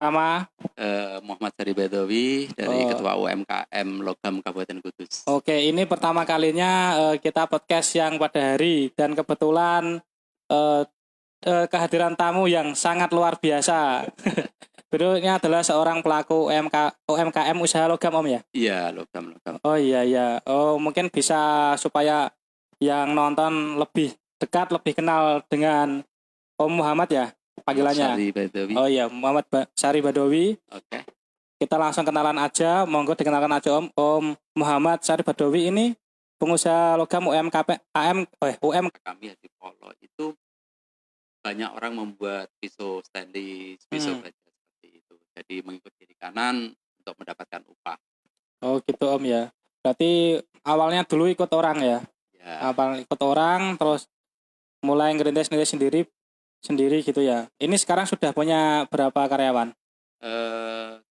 Nama? Muhammad Sari Badawi dari Ketua UMKM Logam Kabupaten Kudus. Oke, ini pertama kalinya kita podcast yang pada hari dan kebetulan kehadiran tamu yang sangat luar biasa. Beliaunya adalah seorang pelaku UMKM usaha logam, Om ya? Iya, logam. Oh iya. Oh, mungkin bisa supaya yang nonton lebih dekat, lebih kenal dengan Om Muhammad ya panggilannya. Sari Badawi. Oh iya, Muhammad Sari Badawi. Oke. Kita langsung kenalan aja, monggo dikenalkan aja Om Muhammad Sari Badawi ini pengusaha logam UM. Kami di Polo itu banyak orang membuat pisau stainless, pisau baja seperti itu. Jadi mengikut kiri kanan untuk mendapatkan upah. Oh gitu Om ya. Berarti awalnya dulu ikut orang ya? Ya. Awal ikut orang, terus mulai ngerintis sendiri gitu ya. Ini sekarang sudah punya berapa karyawan?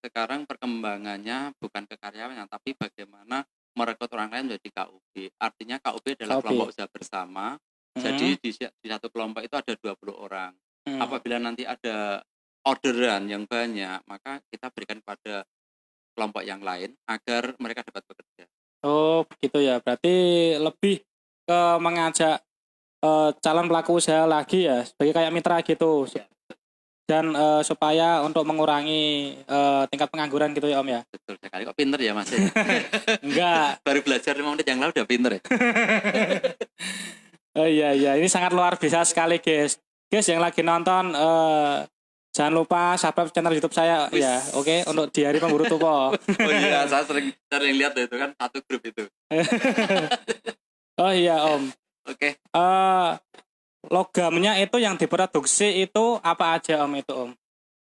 Sekarang perkembangannya bukan ke karyawannya, tapi bagaimana merekrut orang lain menjadi KUB. Artinya KUB adalah kelompok usaha bersama. Jadi di satu kelompok itu ada 20 orang. Apabila nanti ada orderan yang banyak, maka kita berikan pada kelompok yang lain agar mereka dapat bekerja. Oh begitu ya. Berarti lebih ke mengajak calon pelaku usaha lagi ya, sebagai kayak mitra gitu. Ya. Dan supaya untuk mengurangi tingkat pengangguran gitu ya Om ya. Betul sekali, kok pinter ya Mas? Enggak. Baru belajar 5 menit yang lalu udah pinter ya. Oh iya, ini sangat luar biasa sekali guys. Guys yang lagi nonton jangan lupa subscribe channel YouTube saya. Ya, oke, untuk di hari pemburu tupo. Oh iya, saya sering lihat itu kan satu grup itu. Oh iya Om. Oke. Logamnya itu yang diproduksi itu apa aja Om itu Om?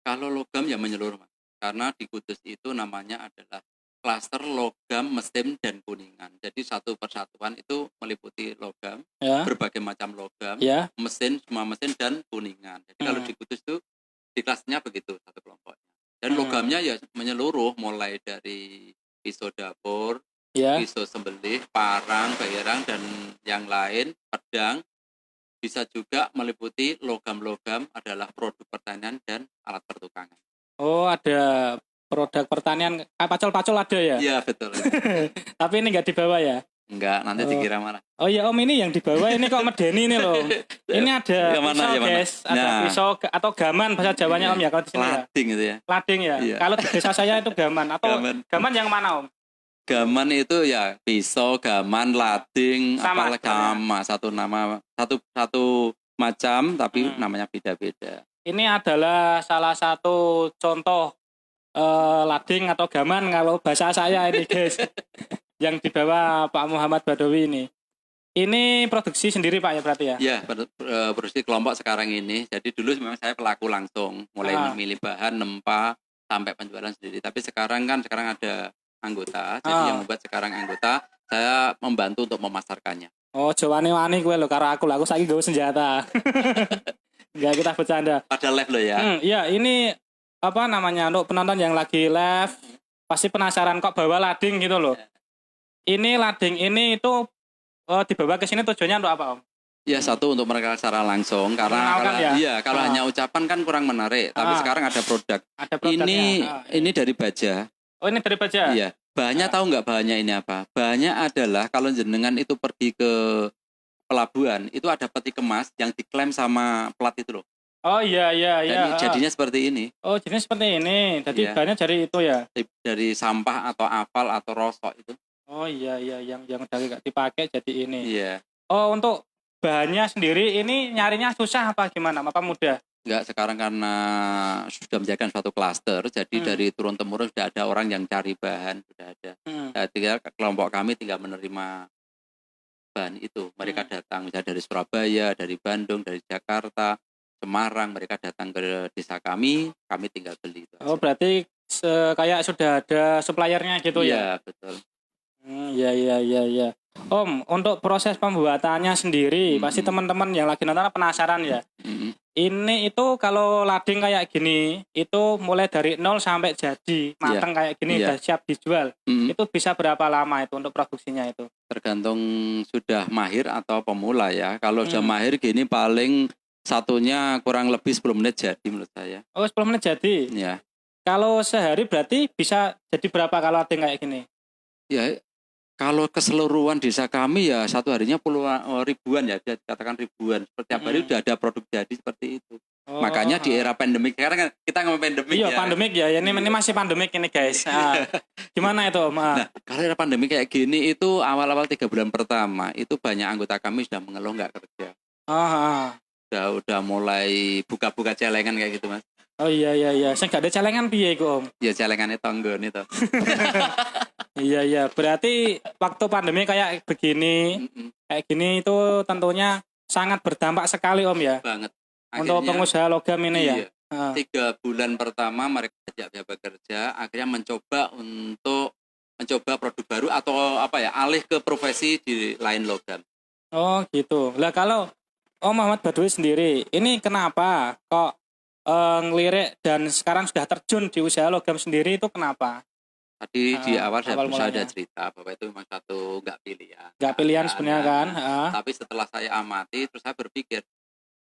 Kalau logam ya menyeluruh Mas. Karena di Kudus itu namanya adalah klaster logam, mesin dan kuningan. Jadi satu persatuan itu meliputi logam, berbagai macam logam, mesin, semua mesin dan kuningan. Jadi kalau di Kudus itu di kelasnya begitu satu kelompoknya. Dan logamnya ya menyeluruh mulai dari pisau dapur, pisau sembelih, parang, bayarang dan yang lain, pedang. Bisa juga meliputi logam-logam adalah produk pertanian dan alat pertukangan. Oh, ada produk pertanian, pacul-pacul ada ya? Iya, betul. Tapi ini nggak dibawa ya? Enggak, nanti dikira marah. Oh iya Om, ini yang dibawa ini kok medeni ini loh. Ini ada pisau guys, ada pisau atau gaman bahasa Jawanya Om ya kalau di sini. Lading itu ya. Lading ya. Iya. Kalau di desa saya itu gaman atau gaman yang mana Om? Gaman itu ya pisau, gaman, lading, satu nama, satu macam tapi namanya beda-beda. Ini adalah salah satu contoh lading atau gaman kalau bahasa saya ini guys. Yang dibawa Pak Muhammad Badawi ini. Ini produksi sendiri Pak ya berarti ya? Iya, produksi kelompok sekarang ini. Jadi dulu memang saya pelaku langsung, mulai memilih bahan, nempa, sampai penjualan sendiri. Tapi sekarang ada anggota, jadi yang membuat sekarang anggota, saya membantu untuk memasarkannya. Oh, jawani-wani gue lo, karena aku saiki gawe senjata. Enggak, kita bercanda. Pada live lo ya. Iya, ini apa namanya untuk penonton yang lagi live pasti penasaran kok bawa lading gitu loh. Ini lading ini itu dibawa ke sini tujuannya untuk apa Om? Ya satu untuk mereka secara langsung karena kalau hanya ucapan kan kurang menarik. Tapi sekarang ada produk. Ini dari baja. Oh ini dari baja? Iya. Bahannya tahu nggak bahannya ini apa? Bahannya adalah kalau jenengan itu pergi ke pelabuhan itu ada peti kemas yang diklaim sama plat itu loh. Oh iya. Jadinya seperti ini. Oh jadinya seperti ini. Jadi bahannya dari itu ya? Dari sampah atau apal atau rosok itu. Oh iya yang dari nggak dipakai jadi ini. Iya. Oh untuk bahannya sendiri ini nyarinya susah apa gimana? Apa mudah? Enggak, sekarang karena sudah menjadikan suatu klaster, jadi dari turun-temurun sudah ada orang yang cari bahan, sudah ada. Tinggal kelompok kami tinggal menerima bahan itu. Mereka datang misalnya dari Surabaya, dari Bandung, dari Jakarta, Semarang, mereka datang ke desa kami tinggal beli. Oh berarti kayak sudah ada suppliernya gitu ya? Iya, betul. Iya. Om, untuk proses pembuatannya sendiri, pasti teman-teman yang lagi nonton penasaran ya. Ini itu kalau lading kayak gini, itu mulai dari 0 sampai jadi matang kayak gini, udah siap dijual. Itu bisa berapa lama itu untuk produksinya itu? Tergantung sudah mahir atau pemula ya. Kalau sudah mahir gini paling satunya kurang lebih 10 menit jadi menurut saya. Oh 10 menit jadi? Iya. Kalau sehari berarti bisa jadi berapa kalau lading kayak gini? Ya, kalau keseluruhan desa kami ya satu harinya puluhan ribuan ya, katakan ribuan. Setiap hari udah ada produk jadi seperti itu. Makanya di era pandemik, sekarang kan kita ngomong pandemik ya. Iya, pandemik ya. Ini masih pandemik ini guys. Gimana itu? Nah, kalau era pandemik kayak gini itu awal-awal 3 bulan pertama itu banyak anggota kami sudah mengeluh nggak kerja. Udah mulai buka-buka celengan kayak gitu, Mas. Oh iya. Saya nggak ada celengan piye iku, Om? Ya celengannya tonggon itu. Iya. Berarti waktu pandemi kayak begini, kayak gini itu tentunya sangat berdampak sekali Om ya. Banget. Akhirnya, untuk pengusaha logam ini iya, ya. 3 bulan pertama mereka tidak bekerja, akhirnya mencoba produk baru atau alih ke profesi di lain logam. Oh gitu. Lah kalau Om Muhammad Badawi sendiri, ini kenapa kok ngelirik dan sekarang sudah terjun di usaha logam sendiri itu kenapa? Tadi di awal saya ada cerita bahwa itu memang satu nggak pilihan. Nggak pilihan sebenarnya kan. Tapi setelah saya amati, terus saya berpikir,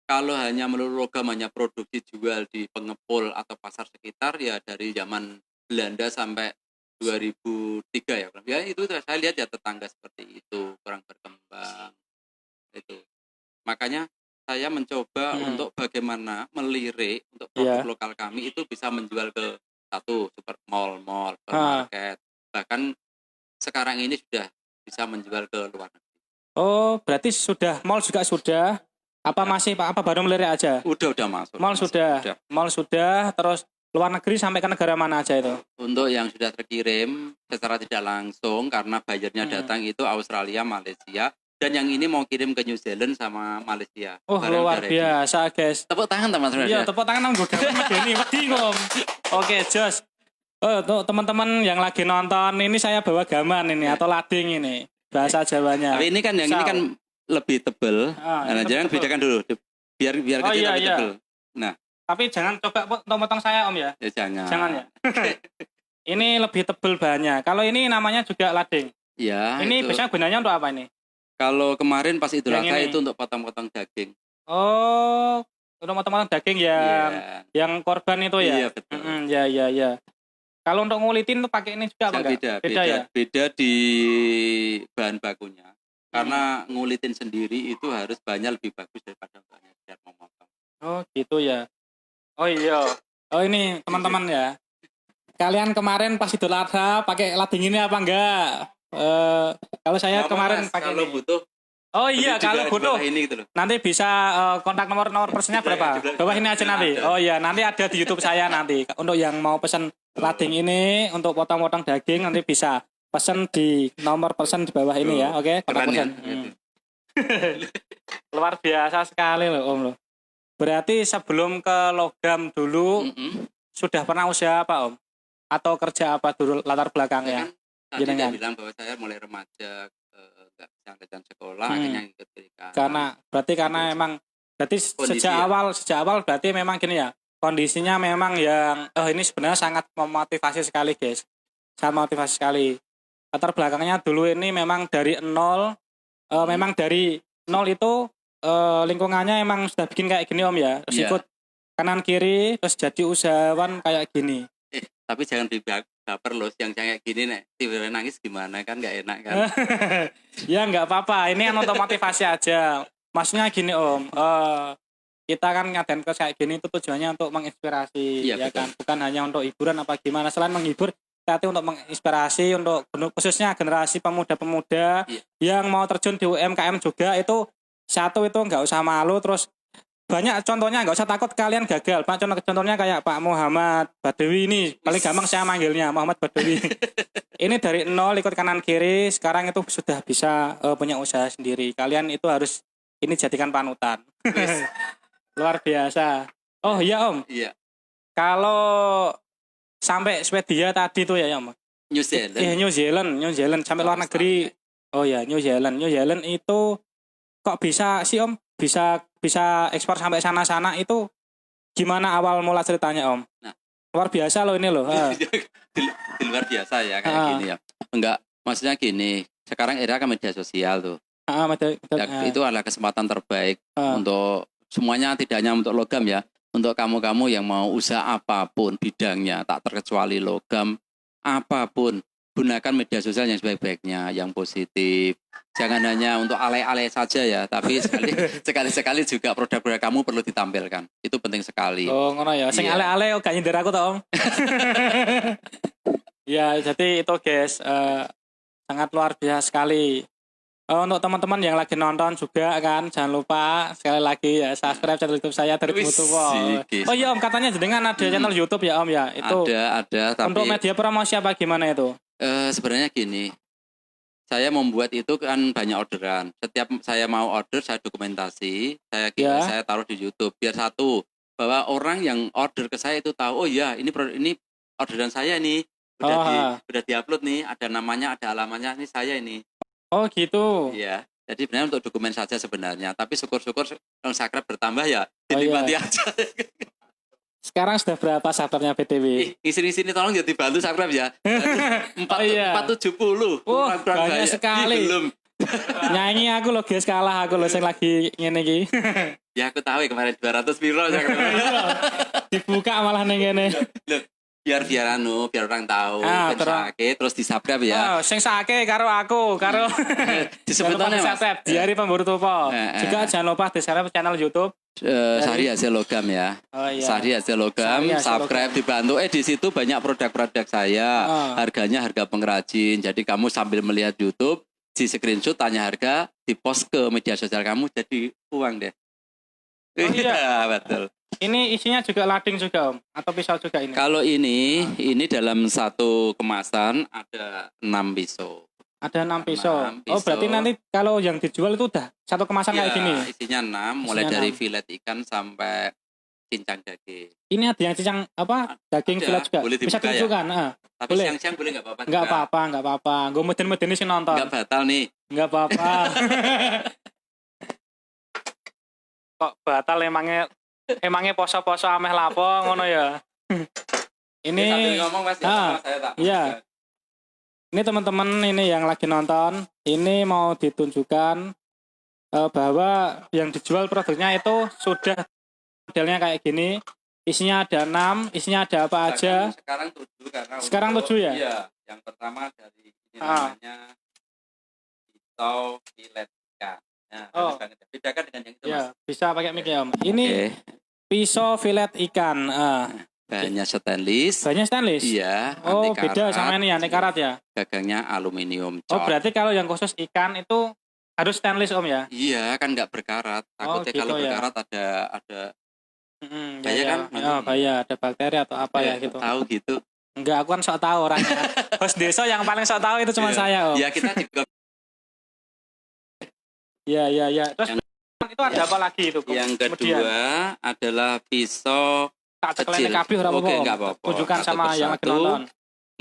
kalau hanya melulu logam, hanya produksi jual di pengepul atau pasar sekitar, ya dari zaman Belanda sampai 2003 ya. Ya itu saya lihat ya tetangga seperti itu, kurang berkembang. Itu. Makanya saya mencoba untuk bagaimana melirik untuk produk lokal kami itu bisa menjual ke super mall, supermarket. Bahkan sekarang ini sudah bisa menjual ke luar negeri. Oh, berarti sudah mall juga sudah? Apa masih apa baru melirik aja? Udah masuk. Mall sudah, terus luar negeri sampai ke negara mana aja itu? Untuk yang sudah terkirim secara tidak langsung karena bayarnya datang itu Australia, Malaysia, dan yang ini mau kirim ke New Zealand sama Malaysia. Oh, luar biasa, guys. Tepuk tangan teman-teman. Iya, tepuk tangan nang ini wedi Om. Oke, Jos. Untuk teman-teman yang lagi nonton ini saya bawa gaman ini atau lading ini bahasa Jawanya. Tapi ini kan yang ini kan lebih tebel. Nah, jangan bedakan dulu biar kecil lebih tebel. Nah, tapi jangan coba potong saya Om ya. Ya jangan. Jangan ya. Ini lebih tebel bahannya. Kalau ini namanya juga lading. Ya. Ini biasanya gunanya untuk apa ini? Kalau kemarin pas Idul Adha itu untuk potong-potong daging. Oh, untuk potong-potong daging yang korban itu ya? Iya, betul. Iya. Kalau untuk ngulitin tuh pakai ini juga apa enggak? Beda di bahan bakunya. Karena ngulitin sendiri itu harus bahannya lebih bagus daripada bahannya biar memotong. Oh, gitu ya. Oh iya. Oh ini teman-teman ya. Kalian kemarin pas Idul Adha pakai lading ini apa enggak? Kalau saya kemarin pakai kalau butuh. Oh iya, kalau butuh ini gitu loh. Nanti bisa kontak nomor personnya berapa? Bawah ini aja nanti. Oh iya, nanti ada di YouTube saya nanti. Untuk yang mau pesan lading ini untuk potong-potong daging nanti bisa pesan di nomor person di bawah ini ya. Oke, kontak person. Luar biasa sekali loh Om loh. Berarti sebelum ke logam dulu sudah pernah usaha apa Om? Atau kerja apa dulu latar belakangnya? Tadi dia bilang bahwa saya mulai remaja nggak bisa lanjutkan sekolah akhirnya ikut pendidikan. Karena emang berarti sejak awal berarti memang gini ya, kondisinya memang yang ini sebenarnya sangat memotivasi sekali guys, sangat motivasi sekali. Latar belakangnya dulu ini memang dari nol, memang dari nol itu lingkungannya emang sudah bikin kayak gini Om ya, terus ikut kanan kiri terus jadi usahawan kayak gini. Tapi jangan baper loh, yang kayak gini nih tiba-tiba nangis gimana kan nggak enak kan. Ya nggak apa-apa, ini kan untuk motivasi aja. Maksudnya gini Om, kita kan ngadain kayak gini itu tujuannya untuk menginspirasi ya kan, bukan hanya untuk hiburan apa gimana. Selain menghibur, tapi untuk menginspirasi untuk khususnya generasi pemuda-pemuda yang mau terjun di UMKM juga. Itu satu, itu nggak usah malu, terus banyak contohnya, nggak usah takut kalian gagal. Pak, contohnya kayak Pak Muhammad Badawi ini, paling gampang saya manggilnya Muhammad Badawi. Ini dari nol ikut kanan kiri, sekarang itu sudah bisa punya usaha sendiri. Kalian itu harus ini jadikan panutan. Luar biasa. Oh iya Om. Iya. Kalau sampai Swedia tadi tuh ya Om. New Zealand sampai luar negeri. Oh ya, New Zealand itu kok bisa sih Om? Bisa ekspor sampai sana-sana itu gimana awal mula ceritanya Om? Nah, luar biasa loh ini loh. Di luar biasa ya kayak gini ya. Enggak, maksudnya gini, sekarang era kan media sosial tuh. Itu adalah kesempatan terbaik untuk semuanya, tidak hanya untuk logam ya. Untuk kamu-kamu yang mau usaha apapun bidangnya, tak terkecuali logam, apapun, gunakan media sosial yang sebaik-baiknya, yang positif. Jangan hanya untuk alay-alay saja ya, tapi sekali-sekali juga produk-produk kamu perlu ditampilkan. Itu penting sekali. Oh, ngono ya. Sing alay-alay gak nyindir aku toh, Om. Ya, jadi itu guys, sangat luar biasa sekali. Untuk teman-teman yang lagi nonton juga kan, jangan lupa sekali lagi ya subscribe channel YouTube saya dari Mutuwo. Oh iya Om, katanya jenengan ada channel YouTube ya Om ya? Itu ada. Tapi untuk media promosi apa gimana itu? Sebenarnya gini, saya membuat itu kan banyak orderan. Setiap saya mau order, saya dokumentasi, saya taruh di YouTube. Biar satu, bahwa orang yang order ke saya itu tahu, oh ya ini orderan saya nih, udah diupload nih, ada namanya, ada alamatnya, ini saya ini. Oh gitu. Iya, jadi benar untuk dokumen saja sebenarnya. Tapi syukur-syukur kalau subscribe bertambah ya, dinikmati aja. Sekarang sudah berapa subscribe-nya BTW? Sini tolong ya dibantu subscribe ya. 470. Oh, banyak sekali. Belum. Nyanyi aku lo guys, kalah aku lo yang lagi ngene iki. Ya aku tahu ya kemarin 200 piro ya. Dibuka malah ning ngene. Biar orang tahu terus di subscribe ya. Sing sake karo aku, karo disebutane subscribe Diari Pemburu Tupo. Juga jangan lupa di-subscribe channel YouTube Sahri Hasil Logam ya. Sahri Hasil Logam, subscribe dibantu. Di situ banyak produk-produk saya. Harganya harga pengrajin. Jadi kamu sambil melihat YouTube, di screenshot tanya harga, di post ke media sosial kamu, jadi uang deh. Iya, betul. Ini isinya juga lading juga Om? Atau pisau juga ini? Kalau ini dalam satu kemasan ada 6 pisau. Ada 6 pisau. Oh berarti nanti kalau yang dijual itu udah satu kemasan kayak gini? Isinya 6, mulai dari filet ikan sampai cincang daging. Ini ada yang cincang apa? Daging filet juga? Bisa ditunjukkan? Tapi siang-siang boleh nggak apa-apa? Nggak apa-apa. Gue meden-meden sih nonton. Nggak batal nih? Nggak apa-apa. Kok batal emangnya poso-poso ameh lapo ngono ya. Ini ngomong Mas ya, saya tak. Iya. Ini teman-teman ini yang lagi nonton, ini mau ditunjukkan bahwa yang dijual produknya itu sudah modelnya kayak gini. Isinya ada 6, isinya ada apa aja? Sekarang 7 ya? Iya, yang pertama dari ini namanya pisau filet ikan. Nah, bedakan dengan yang itu Mas. Bisa pakai mic ya Om. Ini pisau filet ikan. Bahannya stainless. Bahannya stainless? Iya. Oh, beda sama ini anti karat ya? Gagangnya aluminium. Oh, berarti kalau yang khusus ikan itu harus stainless Om ya? Iya, kan nggak berkarat. Takutnya kalau berkarat ada bahaya kan? Bahaya, ada bakteri atau apa ya gitu. Tahu gitu. Enggak, aku kan sok tahu orangnya. Bos desa yang paling sok tahu itu cuma saya Om. Ya, kita juga. Iya. Terus itu ada apa lagi itu? Yang kedua adalah pisau kecil. Oke, enggak apa-apa. Tunjukkan sama yang lagi nonton.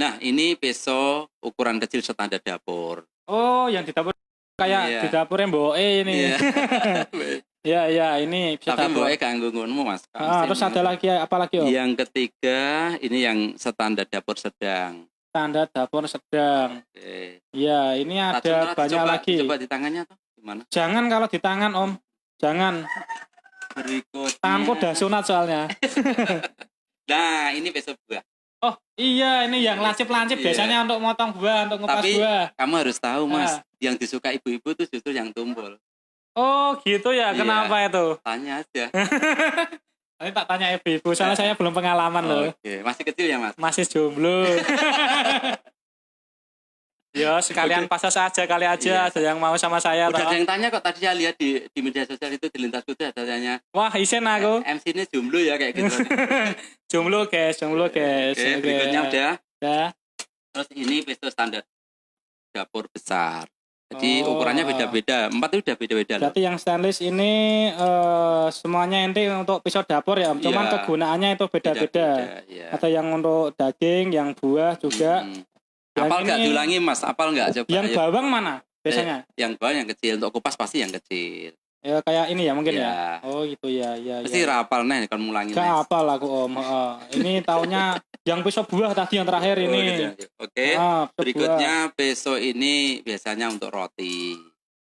Nah, ini pisau ukuran kecil standar dapur. Oh, yang di dapur kayak di dapurnya Mbok ini. Iya, ini bisa tapi Mbok ganggu ngono Mas. Terus ada lagi apa lagi Om? Yang ketiga, ini yang standar dapur sedang. Standar dapur sedang. Oke. Iya, ini ada banyak lagi. Coba di tangannya tuh gimana? Jangan kalau di tangan Om. Jangan. Berikutnya. Tanganku udah sunat soalnya. Nah, ini pisau buah. Oh iya, ini yang lancip-lancip biasanya untuk motong buah, untuk ngupas buah. Kamu harus tahu Mas, yang disuka ibu-ibu tuh justru yang tumpul. Oh gitu ya, kenapa itu? Tanya aja. Ini tak tanya ibu-ibu, soalnya saya belum pengalaman loh. Oke, masih kecil ya Mas? Masih jomblo. Ya sekalian pasas aja kali aja, ada yang mau sama saya. Udah ada yang tanya kok, tadi saya lihat di media sosial itu, di lintas kutu ada tanya. Wah isen aku. MC ini jomblo ya kayak gitu. Jomblo guys. Oke, berikutnya udah. Ya. Terus ini pisau standar dapur besar. Jadi ukurannya beda-beda, 4 itu udah beda-beda. Berarti yang stainless ini semuanya inti untuk pisau dapur ya, cuman kegunaannya itu beda-beda. Ada yang untuk daging, yang buah juga. Apal nggak diulangi Mas? Apal nggak? Coba. Yang bawang mana biasanya? Yang bawang yang kecil, untuk kupas pasti yang kecil. Ya kayak ini ya mungkin ya. Oh gitu ya. Pasti rapal nih kan mulangin. Gak apal aku Om. Ini taunya yang pisau buah tadi yang terakhir ini. Oke. Berikutnya pisau ini biasanya untuk roti.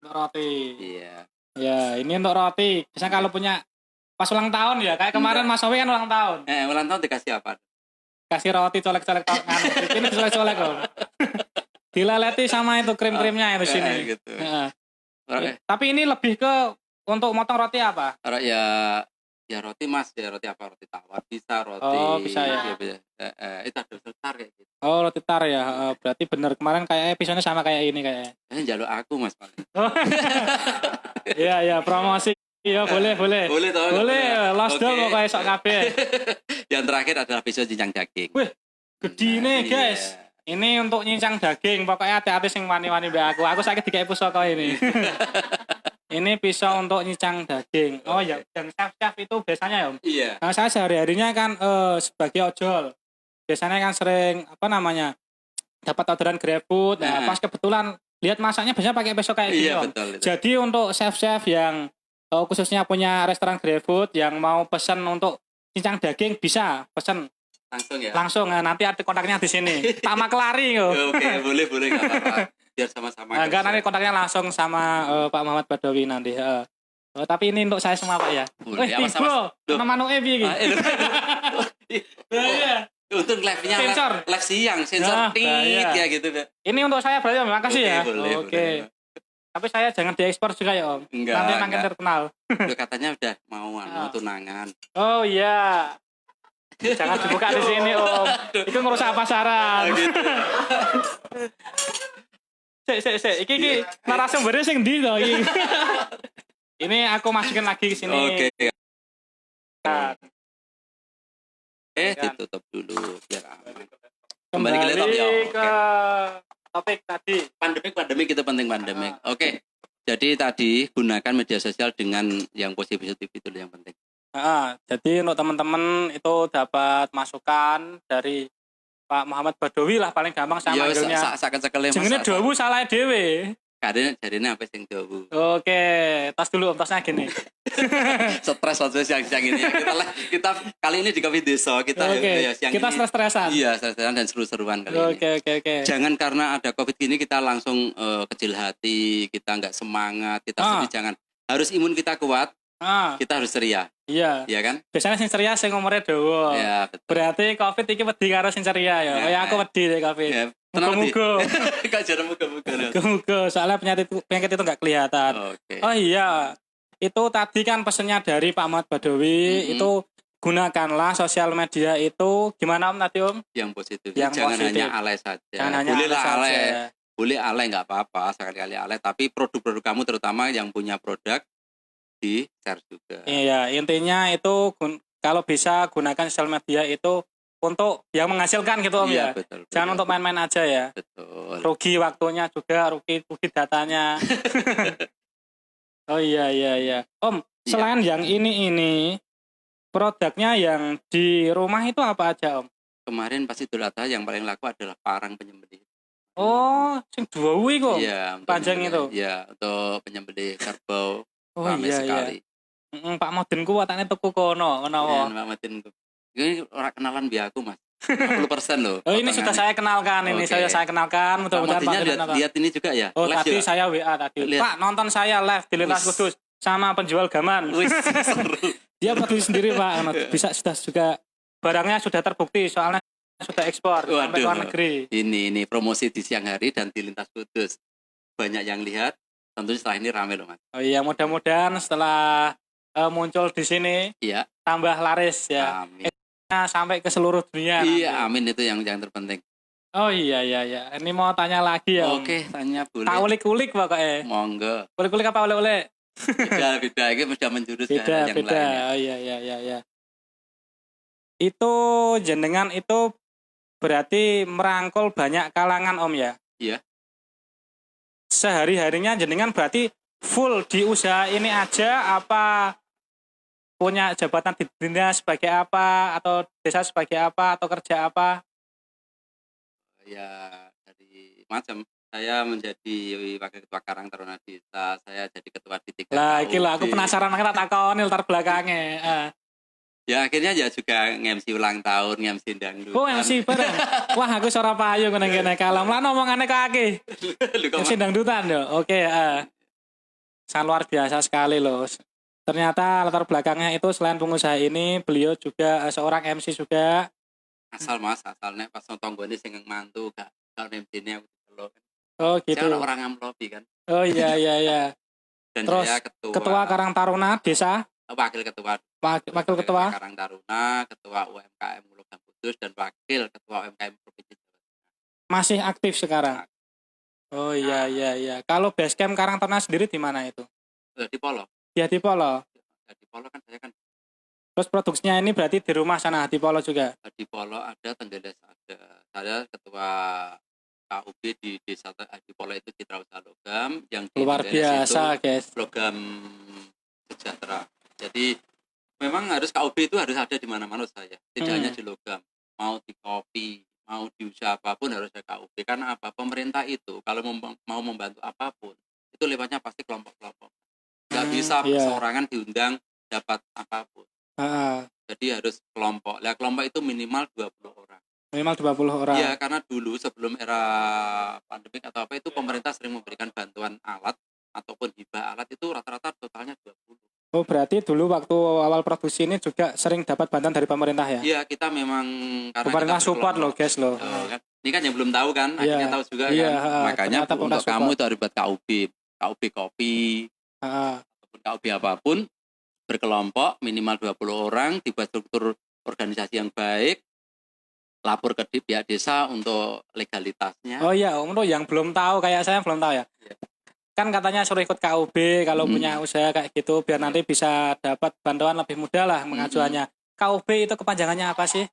Untuk roti. Iya. Ya ini untuk roti. Biasanya kalau punya pas ulang tahun ya, kayak kemarin Mas Owi kan ulang tahun. Ulang tahun dikasih apa? Kasih roti colek-colek nganu. Ini dicolek-colek kok. Dilaleti sama itu krim-krimnya itu sini. Gitu. Tapi ini lebih ke untuk motong roti apa? Ya roti Mas, ya roti apa? Roti tawar bisa, roti. Oh, bisa ya. Itu ada tar kayak gitu. Oh, roti tar ya. Berarti bener kemarin kayak episodenya sama kayak ini kayak. Jaluk aku Mas paling. Iya, promosi. Iya, boleh. Boleh toh. Boleh, lost dong kok kayak sok kabeh. Yang terakhir adalah pisau cincang daging. Wih, gede nih guys. Ini untuk nyincang daging. Pokoknya hati-hati sing wani-wani mbak aku. Aku sakit dikai pusaka ini. Ini pisau untuk nyincang daging. Oh ya, dan chef itu biasanya ya Om? Iya. Nah, saya sehari-harinya kan sebagai ojol. Biasanya kan sering dapat orderan GrabFood. Nah, pas kebetulan lihat masaknya biasanya pakai pisau kayak gini Om. Betul, itu. Jadi untuk chef-chef yang khususnya punya restoran GrabFood yang mau pesan untuk cincang daging bisa pesan langsung ya. Langsung, nanti ada kontaknya di sini. Tak kelari kok. Oke, boleh nggak apa-apa. Biar sama-sama. Enggak, nanti kontaknya langsung sama Pak Muhammad Badawi nanti. Tapi ini untuk saya semua Pak ya. Tigo, nama nu iki. Iya. Untung live-nya live siang, sensor tit ya gitu. Ini untuk saya berarti Om, makasih ya. Oke. Tapi saya jangan diekspor juga ya Om. Enggak, nanti makin terkenal. Katanya udah mau tunangan. Oh iya. Jangan dibuka di sini Om. Itu ngerusak pasaran. Gitu. Iki narasumbernya sing ndi to iki. Ini aku masukin lagi ke sini. Oke. Kan. Ditutup dulu biar aman. Kembali ke laptop ya. Ke topik tadi. Pandemik itu penting pandemik. Oke. Jadi tadi gunakan media sosial dengan yang positif itu yang penting. Jadi untuk teman-teman itu dapat masukan dari Pak Muhammad Badawi lah paling gampang saya manggilnya. Jenenge Dawu salah dhewe. Jadinya apa sing Dawu. Oke, tas dulu Om, tasnya gini. Stres aja siang-siang ini. Kita kali ini di Kopi Desa kita siang kita stres-stresan. Iya, stres-stresan dan seru-seruan kali ini. Oke. Jangan karena ada Covid gini kita langsung kecil hati, kita enggak semangat, kita sedih, jangan. Harus imun kita kuat. Kita harus ceria. Iya kan? Biasanya sing ceria sing umure dawa. Iya, betul. Berarti Covid iki wedi karo sing ceria ya. Kayak aku wedi deh Covid. Muga-muga. Kok jarang muga-muga. Muga-muga, soalnya penyakit itu enggak kelihatan. Oh iya. Itu tadi kan pesannya dari Pak Muhammad Badawi, itu gunakanlah sosial media itu gimana Om tadi Om? Yang positif. Jangan hanya alay saja. Bolehlah alay. Boleh alay enggak apa-apa, sekali-kali alay, tapi produk-produk kamu terutama yang punya produk di share juga. Iya, intinya itu kalau bisa gunakan sosial media itu untuk yang menghasilkan gitu Om ya. Betul, jangan untuk main-main aja ya. Betul. Rugi waktunya juga, rugi datanya. Oh iya. Om, selain yang ini produknya yang di rumah itu apa aja Om? Kemarin pas Idul Adha yang paling laku adalah parang penyembelih. Oh, sing dua kok. Iya, panjang itu. Iya, untuk penyembelih kerbau. Ramai sekali. Pak Modinku watane tuku kono. Iya, Pak Modinku. Ini orang kenalan biar aku Mas. 50% loh. Oh ini sudah saya kenalkan, saya kenalkan. Mudah-mudahan Pak lihat ini juga ya. Oh tadi juga. Saya WA tadi. Pak nonton saya live di Lintas Kudus sama penjual gaman. Seru. Dia berdiri sendiri Pak. Bisa sudah juga barangnya sudah terbukti soalnya sudah ekspor sampai luar negeri. Ini promosi di siang hari dan di Lintas Kudus. Banyak yang lihat. Tentunya setelah ini ramai loh Mas. Oh iya mudah-mudahan setelah muncul di sini tambah laris ya. Amin. Sampai ke seluruh dunia. Iya, amin itu yang terpenting. Oh iya. Ini mau tanya lagi ya. Oke, tanya boleh. Tak ulik-ulik pokoknya. Monggo. Ulik-ulik apa ulik-ulik? Beda ini sudah menjurus yang lain. Oh iya. Itu jenengan itu berarti merangkul banyak kalangan Om ya? Iya. Sehari-harinya jenengan berarti full di usaha ini aja apa punya jabatan di dunia sebagai apa atau desa sebagai apa atau kerja apa? Ya dari macam saya menjadi wakil ketua Karang Taruna Desa, saya jadi ketua di 3 lah gila aku penasaran makanya tak takoni latar belakangnya. Ya akhirnya ya juga nge-MC ulang tahun, nge-MC dangdut. Oh MC bareng. Wah aku suara payu kena kalam lah ngomongane kake. MC dangdutan yo. Oke, sangat luar biasa sekali loh. Ternyata latar belakangnya itu selain pengusaha ini, beliau juga seorang MC juga. Asal Mas, asalnya pas nonton gue ini sing mantu gak MC-nya aku delok. Oh gitu. Saya orang Amrobi kan. Oh iya. Dan terus saya ketua Karang Taruna Desa. Wakil ketua. Wakil ketua Karang Taruna, ketua UMKM Logam Kudus dan wakil ketua UMKM Provinsi Jawa Tengah. Masih aktif sekarang. Oh iya. Kalau Basecamp Karang Taruna sendiri di mana itu? Di Polo. Ya di Polo. Di Polo kan saya kan. Terus produksinya ini berarti di rumah sana di Polo juga? Di Polo ada, Tenggeles ada. Saya ketua KUB di desa di Polo itu Citra Usaha Logam, yang di luar biasa itu guys. Logam Sejahtera. Jadi memang harus KUB itu harus ada di mana-mana saya. Tidak hanya di logam, mau di kopi, mau di usaha apapun harus ada KUB. Karena apa? Pemerintah itu kalau mau membantu apapun itu lewatnya pasti kelompok-kelompok. Nggak bisa perorangan diundang dapat apapun. Jadi harus kelompok. Nah, kelompok itu minimal 20 orang. Minimal 20 orang. Iya, karena dulu sebelum era pandemik atau apa itu pemerintah sering memberikan bantuan alat ataupun hibah alat itu rata-rata totalnya 20. Oh, berarti dulu waktu awal produksi ini juga sering dapat bantuan dari pemerintah ya? Iya, kita memang karena pemerintah support loh guys loh. Kan? Ini kan yang belum tahu kan, akhirnya tahu juga kan. Makanya untuk kamu itu harus buat KUB kopi, ataupun KUB apapun, berkelompok minimal 20 orang, dibuat struktur organisasi yang baik, lapor ke pihak desa untuk legalitasnya. Oh iya, untuk yang belum tahu, kayak saya belum tahu ya. Kan katanya suruh ikut KUB kalau punya usaha kayak gitu, biar nanti bisa dapat bantuan lebih mudah lah pengajuannya. KUB itu kepanjangannya apa sih?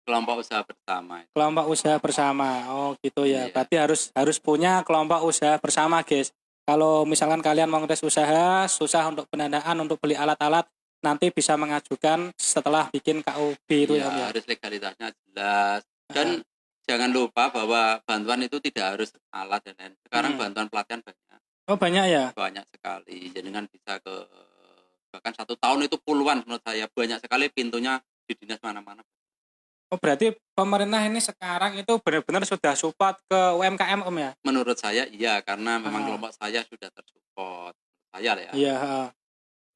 Kelompok usaha bersama. Kelompok usaha bersama. Oh gitu ya. Berarti harus punya kelompok usaha bersama guys. Kalau misalkan kalian mau ngurus usaha, susah untuk pendanaan, untuk beli alat-alat, nanti bisa mengajukan setelah bikin KUB itu ya. Harus legalitasnya jelas. Dan jangan lupa bahwa bantuan itu tidak harus alat dan lain. Sekarang bantuan pelatihan banyak. Oh banyak ya? Banyak sekali. Jadi kan bisa bahkan 1 tahun itu puluhan menurut saya. Banyak sekali pintunya di dinas mana-mana. Oh berarti pemerintah ini sekarang itu benar-benar sudah support ke UMKM Om ya? Menurut saya iya, karena memang kelompok saya sudah tersupport. Saya ya.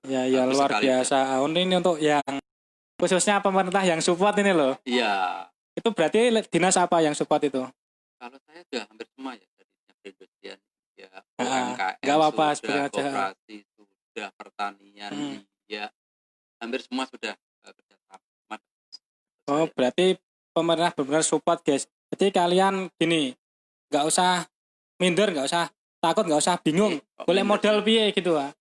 Iya luar biasa. Ini untuk yang khususnya pemerintah yang support ini loh. Iya. Itu berarti dinas apa yang support itu? Kalau saya sudah hampir semua ya, dari perindustrian, ya UMKM, gak apa-apa, sudah koperasi, sudah pertanian, ya hampir semua sudah kerjasama. Oh berarti pemerintah benar-benar support guys. Jadi kalian gini, nggak usah minder, nggak usah takut, nggak usah bingung. Boleh modal piye gitu ah?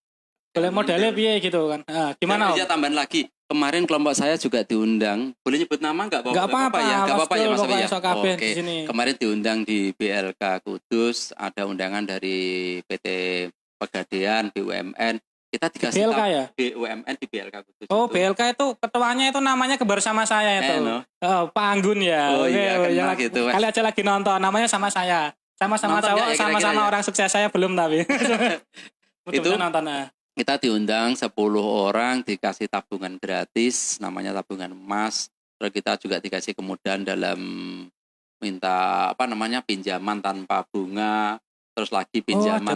Boleh modalnya piye gitu kan? Gimana? Bisa tambahan lagi. Kemarin kelompok saya juga diundang. Boleh nyebut nama nggak? Nggak apa-apa ya. Nggak apa-apa ya Mas ya. Oke. Di sini. Kemarin diundang di BLK Kudus. Ada undangan dari PT Pegadaian, BUMN. Kita dikasih BLK ya? BUMN di BLK Kudus. Oh itu. BLK itu ketuanya itu namanya kebar sama saya itu. Pak Anggun ya. Oh iya kenal gitu. Kali aja lagi nonton. Namanya sama saya. Sama-sama cowok, sama-sama orang sukses saya belum tapi. Itu nonton. Kita diundang 10 orang, dikasih tabungan gratis, namanya tabungan emas. Terus kita juga dikasih kemudahan dalam minta pinjaman tanpa bunga. Terus lagi pinjaman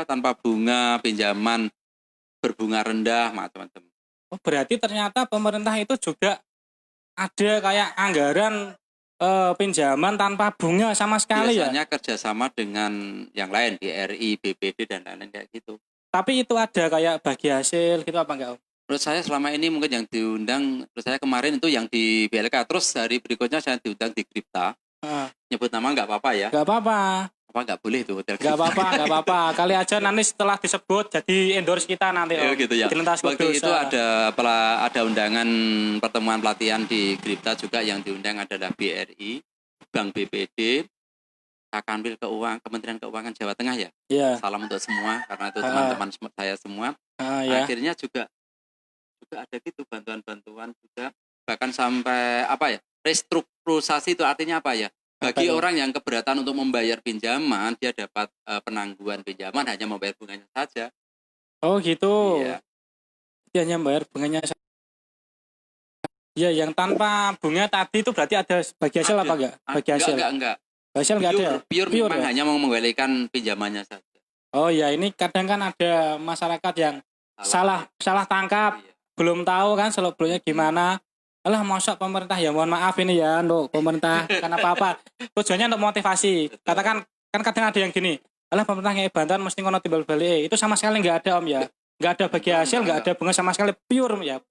tanpa bunga, pinjaman berbunga rendah, macam-macam. Oh, berarti ternyata pemerintah itu juga ada kayak anggaran pinjaman tanpa bunga sama sekali. Biasanya kerjasama dengan yang lain, BRI, BPD dan lain-lain kayak gitu. Tapi itu ada kayak bagi hasil gitu apa enggak? Menurut saya selama ini mungkin yang diundang, terus saya kemarin itu yang di BLK, terus hari berikutnya saya diundang di Kripta. Nyebut nama nggak apa-apa ya? Nggak apa-apa. Apa nggak boleh itu hotel? Nggak apa-apa. Kali aja nanti setelah disebut jadi endorse kita nanti. Gitu ya. Waktu itu ada undangan pertemuan pelatihan di Kripta juga, yang diundang adalah BRI, Bank BPD, Kanwil Kementerian Keuangan Jawa Tengah ya. Salam untuk semua karena itu teman-teman saya semua. Akhirnya juga ada gitu bantuan-bantuan juga, bahkan sampai restrukturisasi. Itu artinya apa ya? Bagi orang yang keberatan untuk membayar pinjaman, dia dapat penangguhan pinjaman, hanya membayar bunganya saja. Oh gitu. Iya. Dia hanya membayar bunganya saja. Ya, yang tanpa bunga tadi itu berarti ada bagi hasil apa enggak? Bagi hasil. Enggak. Hasil enggak ada. Pure memang ya? Hanya mau mengembalikan pinjamannya saja. Oh ya, ini kadang kan ada masyarakat yang salah tangkap. Iya. Belum tahu kan seluk-beluknya gimana. Alah mosok pemerintah, ya mohon maaf ini ya untuk pemerintah karena apa-apa. Tujuannya untuk motivasi. Katakan kan kadang ada yang gini, alah pemerintah ngasih bantuan mesti ngono timbal balik. Itu sama sekali nggak ada Om ya. Nggak ada bagi hasil, nggak ada bunga sama sekali, pure ya.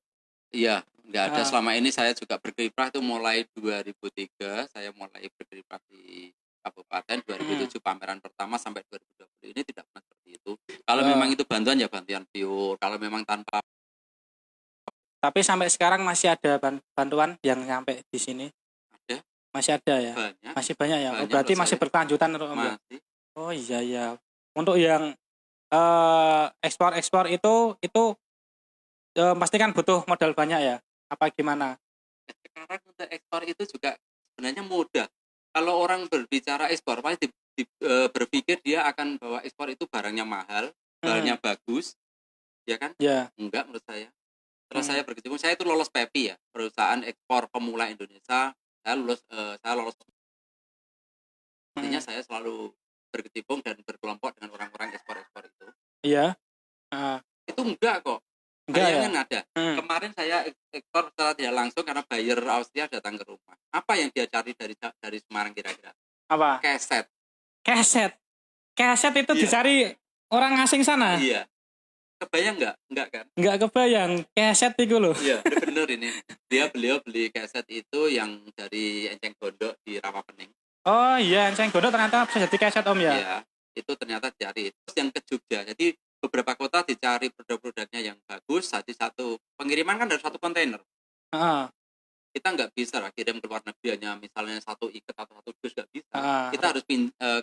Iya, nggak ada. Selama ini saya juga berkiprah itu mulai 2003, saya mulai berkiprah di Kabupaten 2007 pameran pertama sampai 2020 ini tidak pernah seperti itu. Kalau memang itu bantuan ya bantuan pure. Kalau memang tanpa. Tapi sampai sekarang masih ada bantuan yang sampai di sini. Ada. Masih ada ya. Banyak. Masih banyak ya. Oh, berarti masih berkelanjutan Om ya. Oh iya. Untuk yang ekspor itu pasti kan butuh modal banyak ya. Apa gimana? Sekarang untuk ekspor itu juga sebenarnya mudah. Kalau orang berbicara ekspor pasti berpikir dia akan bahwa ekspor itu barangnya mahal, barangnya bagus, ya kan? Ya. Enggak menurut saya. Terus saya berkecimpung, saya itu lolos PEPI ya, perusahaan ekspor pemula Indonesia. Saya lolos. Artinya saya selalu berkecimpung dan berkelompok dengan orang-orang ekspor itu. Iya. Itu enggak kok. Bayangin ya? Ada. Kemarin saya ekspor secara tidak langsung karena buyer Austria datang ke rumah. Apa yang dia cari dari Semarang kira-kira? Apa? Keset itu iya. Dicari orang asing sana. Iya. Kebayang enggak? Enggak kan? Enggak kebayang. Keset itu loh. Iya, bener ini. Beliau beli keset itu yang dari Enceng Gondok di Rawapening. Oh iya, Enceng Gondok ternyata bisa jadi keset Om ya? Iya, itu ternyata dicari. Terus yang ke Jogja. Jadi beberapa kota dicari produk-produknya yang bagus, satu pengiriman kan dari satu kontainer. Kita nggak bisa lah kirim ke luar negeri hanya misalnya satu ikat atau satu dus, nggak bisa. Kita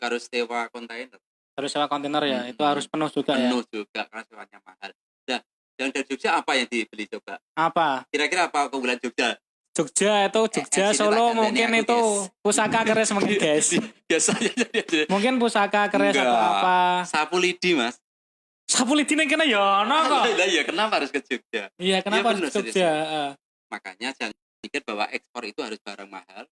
harus sewa kontainer. Harus sewa kontainer ya, itu harus penuh juga ya. Penuh juga karena sewanya mahal. Nah, yang dari Jogja apa yang dibeli coba? Apa? Kira-kira apa keunggulan Jogja? Jogja Solo mungkin itu pusaka keris mungkin guys. Biasanya mungkin pusaka keris atau apa? Sapu lidi Mas. Sapu lidi nih kena ya, kok. Iya, kenapa harus ke Jogja? Iya, kenapa harus ke Jogja? Makanya jangan pikir bahwa ekspor itu harus barang mahal,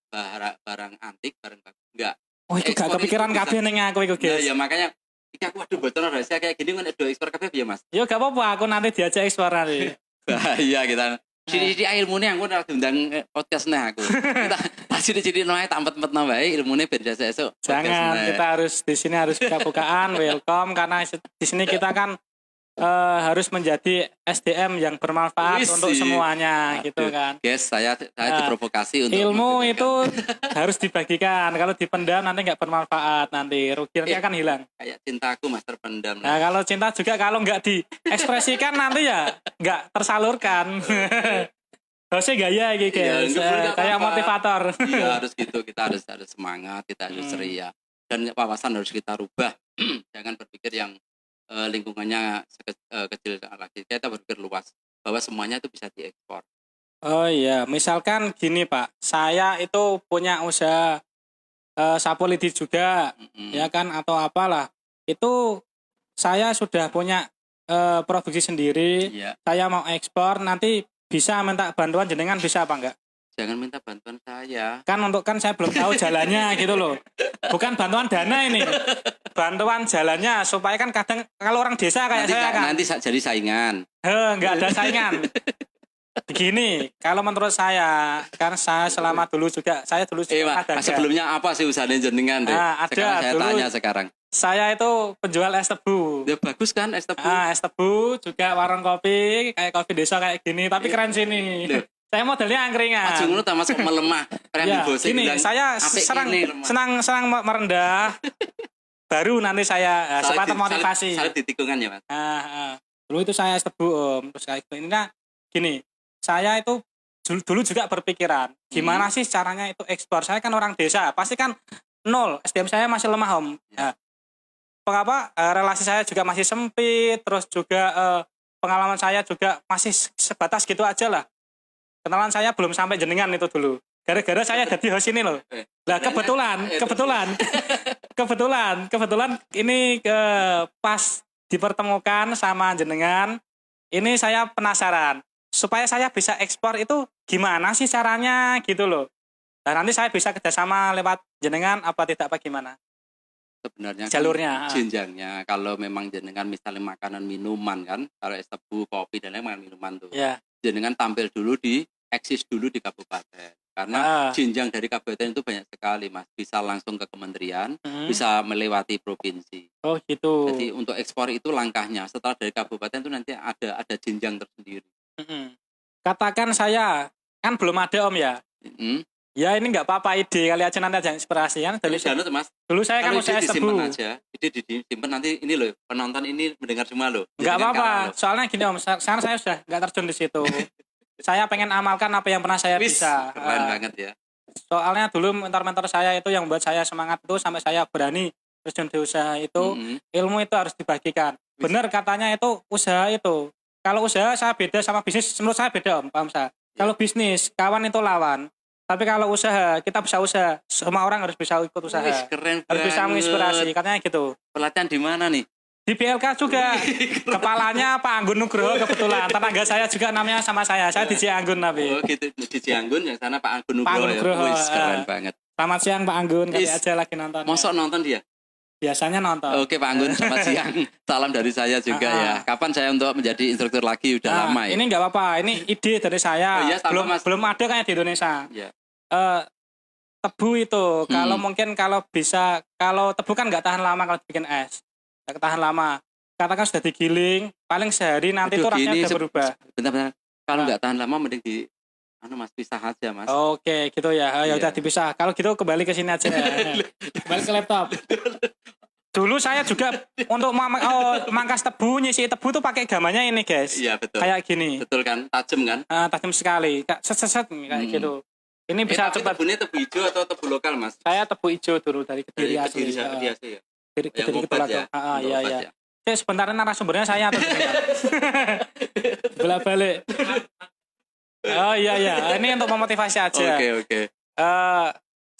barang antik, barang bagus. Enggak. Oh, itu gak kepikiran kabeh ning aku iku, guys. Ya makanya iki aku waduh bocor rahasia kayak gini kan edo ekspor kabeh piye, Mas? Ya gak apa-apa, aku nanti diajak ekspor nanti. Bahaya kita. Sidi-sidi ilmune aku ora diundang podcast nah aku. Kita sidi-sidi noe tampet-tampet wae ilmune ben esuk. Jangan, kita harus di sini harus buka-bukaan, welcome karena di sini kita kan harus menjadi SDM yang bermanfaat untuk semuanya. Gitu kan. Guys, saya diprovokasi untuk ilmu itu harus dibagikan. Kalau dipendam nanti nggak bermanfaat, nanti ruginya kan hilang. Kayak cintaku Mas terpendam. Nah, kalau cinta juga kalau nggak diekspresikan nanti ya nggak tersalurkan. Harusnya gaya gitu guys. Kayak motivator. Iya, harus gitu. Kita harus semangat, kita harus ceria. Dan wawasan harus kita rubah. Jangan berpikir yang lingkungannya kecil lagi. Kita berpikir luas bahwa semuanya itu bisa diekspor. Oh iya, misalkan gini Pak, saya itu punya usaha sapu lidi juga, ya kan, atau apalah. Itu saya sudah punya produksi sendiri. Saya mau ekspor, nanti bisa minta bantuan jenengan, bisa apa enggak? Jangan minta bantuan saya. Kan saya belum tahu jalannya gitu loh. Bukan bantuan dana ini. Bantuan jalannya supaya kan kadang kalau orang desa kayak saya kan. Nanti jadi saingan. Enggak ada saingan. Begini, kalau menurut saya, kan saya selama dulu juga, saya dulu juga ada. Sebelumnya apa sih usahanya jenengan deh? Ada saya dulu, tanya sekarang. Saya itu penjual es tebu. Ya bagus kan es tebu. Es tebu juga warung kopi, kayak kopi desa kayak gini, tapi keren sini. Saya modelnya angkringan. Ajung lu masuk melemah. Ya, gini, saya senang merendah. Baru nanti saya supaya termotivasi. Salib di tikungan ya Mas. Dulu itu saya es tebu Om. Terus kayak gini. Nah, gini, saya itu dulu juga berpikiran, gimana sih caranya itu ekspor. Saya kan orang desa, pasti kan nol. SDM saya masih lemah Om. Ya. Mengapa relasi saya juga masih sempit. Terus juga pengalaman saya juga masih sebatas gitu aja lah. Kenalan saya belum sampai jenengan itu dulu. Gara-gara saya jadi host ini loh. Nah, kebetulan ini pas dipertemukan sama jenengan. Ini saya penasaran. Supaya saya bisa ekspor itu gimana sih caranya gitu loh. Dan nanti saya bisa kerjasama lewat jenengan apa tidak apa gimana? sebenarnya jalurnya, jenjangnya. Kalau memang jenengan misalnya makanan minuman kan, kalau es tebu, kopi dan lain-lain minuman tuh, jenengan tampil dulu eksis dulu di kabupaten. Karena jenjang dari kabupaten itu banyak sekali, Mas. Bisa langsung ke kementerian, bisa melewati provinsi. Oh gitu. Jadi untuk ekspor itu langkahnya. Setelah dari kabupaten itu nanti ada jenjang tersendiri. Katakan saya kan belum ada Om ya. Ya ini nggak apa-apa, ide kali aja, nanti aja inspirasi kan. Mas. Dulu saya kan usaha tebu. Ide disimpan nanti ini loh, penonton ini mendengar semua loh. Nggak apa-apa, soalnya gini Om, sekarang saya sudah nggak terjun di situ. Saya pengen amalkan apa yang pernah saya bisa. Keren banget ya. Soalnya dulu mentor-mentor saya itu yang membuat saya semangat itu sampai saya berani terjun di usaha itu. Ilmu itu harus dibagikan. Benar katanya itu usaha itu. Kalau usaha saya beda sama bisnis, menurut saya beda Om, paham saya. Kalau bisnis, kawan itu lawan. Tapi kalau usaha, kita bisa usaha. Semua orang harus bisa ikut usaha. Keren harus bisa menginspirasi, katanya gitu. Pelatihan di mana nih? Di BLK juga. Kepalanya Pak Anggun Nugroho kebetulan. Tetangga saya juga namanya sama saya. Saya di Cianggun tapi. Oh gitu, di Cianggun yang sana Pak Anggun Nugroho. Keren banget. Selamat siang Pak Anggun, kali aja lagi nonton. Mosok nonton dia? Biasanya nonton. Oke Pak Anggun, selamat siang. Salam dari saya juga ya. Kapan saya untuk menjadi instruktur lagi? Udah lama ya. Ini nggak apa-apa. Ini ide dari saya. Belum ada kayak di Indonesia. Ya. Tebu itu kalau mungkin kalau bisa, kalau tebu kan nggak tahan lama kalau bikin es. Nggak tahan lama. Katakan sudah digiling, paling sehari nanti itu rasanya udah berubah. Bentar. Kalau nggak tahan lama mending di Mas pisah aja Mas. Oke, gitu ya. Ya udah dipisah. Kalau gitu kembali ke sini aja. Kembali ke laptop. Dulu saya juga untuk mangkas tebu, nyisi tebu tuh pakai gamanya ini guys. Iya betul. Kayak gini. Betul kan? Tajam kan? Tajam sekali. Set kayak gitu. Ini bisa cepat. Tebunya tebu hijau atau tebu lokal Mas? Saya tebu hijau dulu dari Kediri asli. Kediri ya. Kediri ya. Iya. Sebentar narasumbernya saya atau bolak-balik. Oh iya. Ini untuk memotivasi aja. Oke.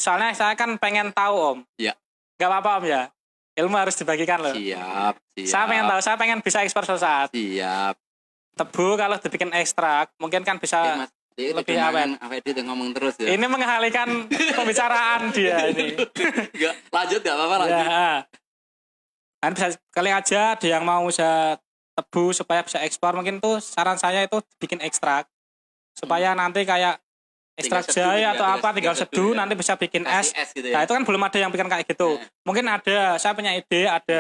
Soalnya saya kan pengen tahu Om. Iya. Gak apa-apa Om ya. Ilmu harus dibagikan loh. Siap. Saya pengen tahu, saya pengen bisa ekspor suatu saat. Siap. Tebu kalau dibikin ekstrak, mungkin kan bisa lebih awet. Dia ngomong terus ya. Ini mengalihkan pembicaraan dia ini. Lanjut gak apa-apa lanjut. Ya. Kan bisa kali aja ada yang mau usaha tebu supaya bisa ekspor, mungkin tuh saran saya itu bikin ekstrak. Supaya nanti kayak ekstrak jahe atau apa tinggal seduh nanti bisa bikin es. Gitu ya? Nah itu kan belum ada yang bikin kayak gitu. Mungkin ada, saya punya ide, ada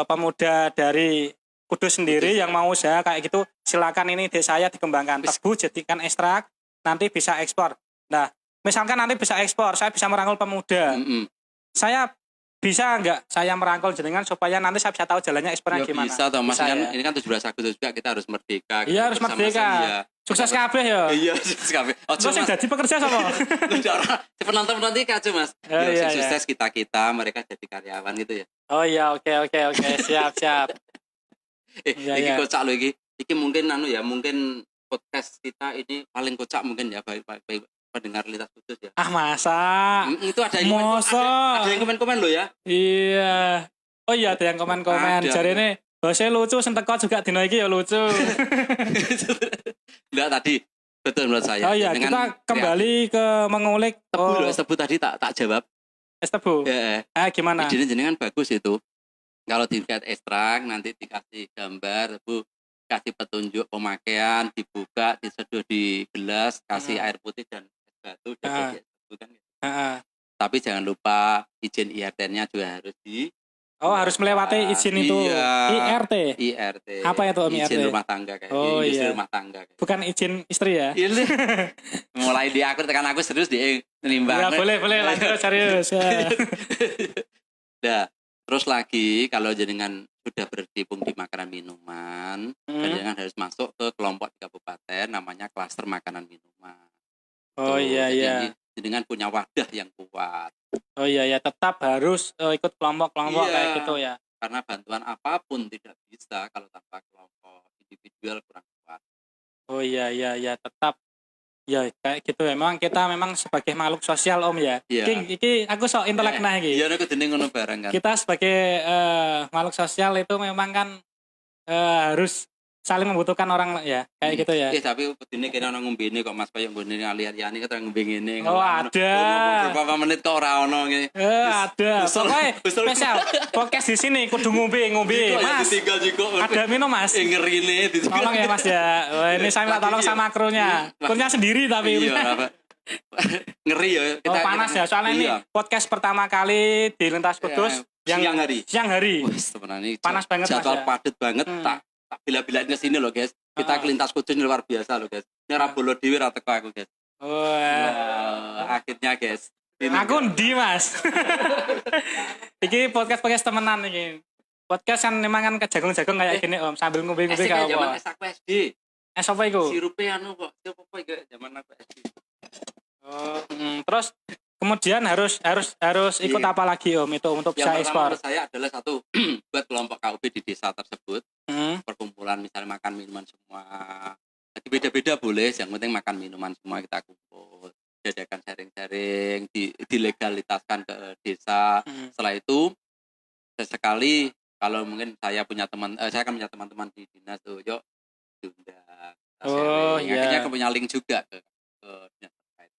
pemuda dari Kudus sendiri yang mau usaha kayak gitu. Silakan, ini ide saya dikembangkan. Tebu jadikan ekstrak, nanti bisa ekspor. Nah misalkan nanti bisa ekspor, saya bisa merangkul pemuda. Saya bisa nggak saya merangkul jenengan supaya nanti saya bisa tahu jalannya ekspornya gimana? Bisa toh Mas, kan ini kan 17 Agustus juga kita harus merdeka. Iya harus merdeka. Sukses kabeh ya. Iya sukses kabeh. Ojo sing dadi pekerja sama. Si penonton aja Mas. Sukses kita mereka jadi karyawan gitu ya. Oh iya, oke. Siap. Iki kocak lho iki. Iki mungkin mungkin podcast kita ini paling kocak mungkin ya baik pendengar Lintas Kudus ya. Masa? Itu ada yang komen-komen lo ya. Iya. Oh iya, ada yang komen-komen. Jarene bahasa lucu sing teko juga dino iki ya lucu. Enggak tadi betul menurut saya. Oh iya, kita kembali ke mengulik tebu. Tebu tadi tak jawab. Es tebu. Gimana? Ide jenengan bagus itu. Kalau dibuat ekstrak nanti dikasih gambar tebu, kasih petunjuk pemakaian, dibuka, diseduh di gelas, kasih air putih dan batu dan kan. Tapi jangan lupa izin IRT-nya juga harus harus melewati izin itu. IRT. Apa itu IRT? Izin rumah tangga kayak. Rumah tangga. Bukan izin istri ya? Iya. Mulai tekan aku serius nimbang. Ya boleh lanjut serius. Nah, terus lagi kalau jenengan sudah berkecimpung di makanan minuman, jenengan harus masuk ke kelompok di kabupaten namanya klaster makanan minuman. Oh iya. Jenengan punya wadah yang kuat. Oh iya, tetap harus ikut kelompok-kelompok kayak gitu ya. Karena bantuan apapun tidak bisa kalau tanpa kelompok individual kurang kuat. Oh iya, tetap ya kayak gitu. Memang kita sebagai makhluk sosial Om ya. Iki aku sok intelek nah iki. Iya aku dene ngono bareng kan. Kita sebagai makhluk sosial itu memang kan harus saling membutuhkan orang ya kayak gitu ya. Tapi bedine kene ana ngombene kok Mas koyo nggone aliyani keterang ngombe ngene. Oh ada. Beberapa menit kok ora ono ngene. Ada. Pokoknya spesial podcast di sini kudu ngombe Mas. Ada minum Mas. Ngerine tolong ya Mas ya. Ini saya minta tolong sama krunya. Krunya sendiri tapi. Ngeri ya kita. Panas ya soalnya ini podcast pertama kali di Lintas Kudus yang siang hari. Panas banget Mas. Jadwal padat banget tak bila-bilain ke sini loh guys. Kita ke Lintas Kudus ini luar biasa loh guys. Ini Rabolo Dewi ra teko aku guys. Akhirnya guys. Aku ndi Mas. Iki podcast temenan iki. Podcast kan memang kan kejagung-jagung kayak gini Om sambil ngombe-ngombe gak apa. Zaman aku SD. Apa iku? Sirupe anu kok. Apa iki zaman aku SD. Terus kemudian harus ikut apa lagi Om itu untuk bisa ekspor? Yang pertama saya adalah satu buat kelompok KUB di desa tersebut. Perkumpulan misalnya makan minuman semua. Jadi beda-beda boleh, yang penting makan minuman semua kita kumpul. Diadakan sharing-sharing, dilegalitaskan ke desa. Setelah itu sesekali kalau mungkin saya punya teman, saya kan punya teman-teman di dinas tuh, yuk diundang. Akhirnya aku punya link juga ke dinas terkait.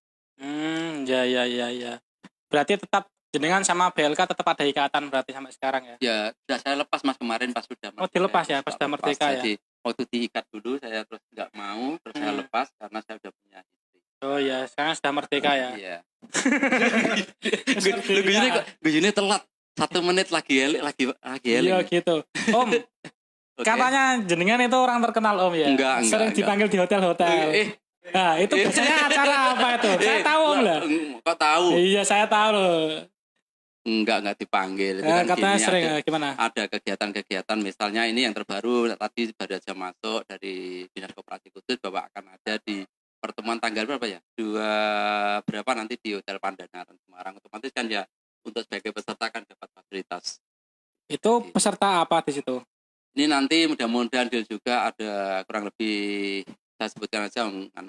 Ya. Berarti tetap jenengan sama BLK tetap ada ikatan berarti sampai sekarang ya? Ya, sudah saya lepas Mas kemarin pas sudah merdeka. Dilepas ya, pas sudah merdeka ya? Jadi waktu diikat dulu saya terus nggak mau, terus saya lepas karena saya sudah punya istri. Oh ya, sekarang sudah merdeka ya? Iya. Gini telat 1 menit lagi lagi. Iya gitu. Om, katanya jenengan itu orang terkenal Om ya? Enggak. Sering dipanggil di hotel-hotel. Nah itu biasanya acara apa itu? Saya tahu Om lah. Kok tahu? Iya saya tahu loh. Enggak dipanggil. Katanya sering gimana? Ada kegiatan-kegiatan misalnya ini yang terbaru tadi baru aja masuk dari Dinas Koperasi Kudus bahwa akan ada di pertemuan tanggal berapa ya? Berapa nanti di Hotel Pandanaran Semarang. Otomatis kan ya untuk sebagai peserta kan dapat fasilitas. Itu peserta apa di situ? Ini nanti mudah-mudahan juga ada kurang lebih saya sebutkan aja 16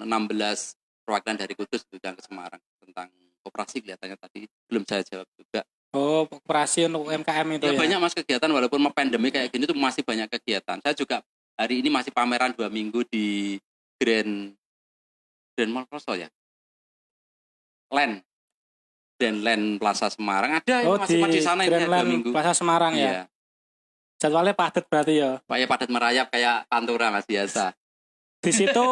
perwakilan dari Kudus diundang ke Semarang tentang koperasi kelihatannya tadi belum saya jawab juga. Oh, koperasi untuk UMKM itu ya? Banyak Mas kegiatan walaupun pandemi kayak gini tuh masih banyak kegiatan. Saya juga hari ini masih pameran 2 minggu di Grand Mall Kroso ya? Grand Land Plaza Semarang ada masih di sana Grand Land 2 minggu. Plaza Semarang ya? Jadwalnya padat berarti ya? Padat merayap kayak Pantura Mas biasa. Di situ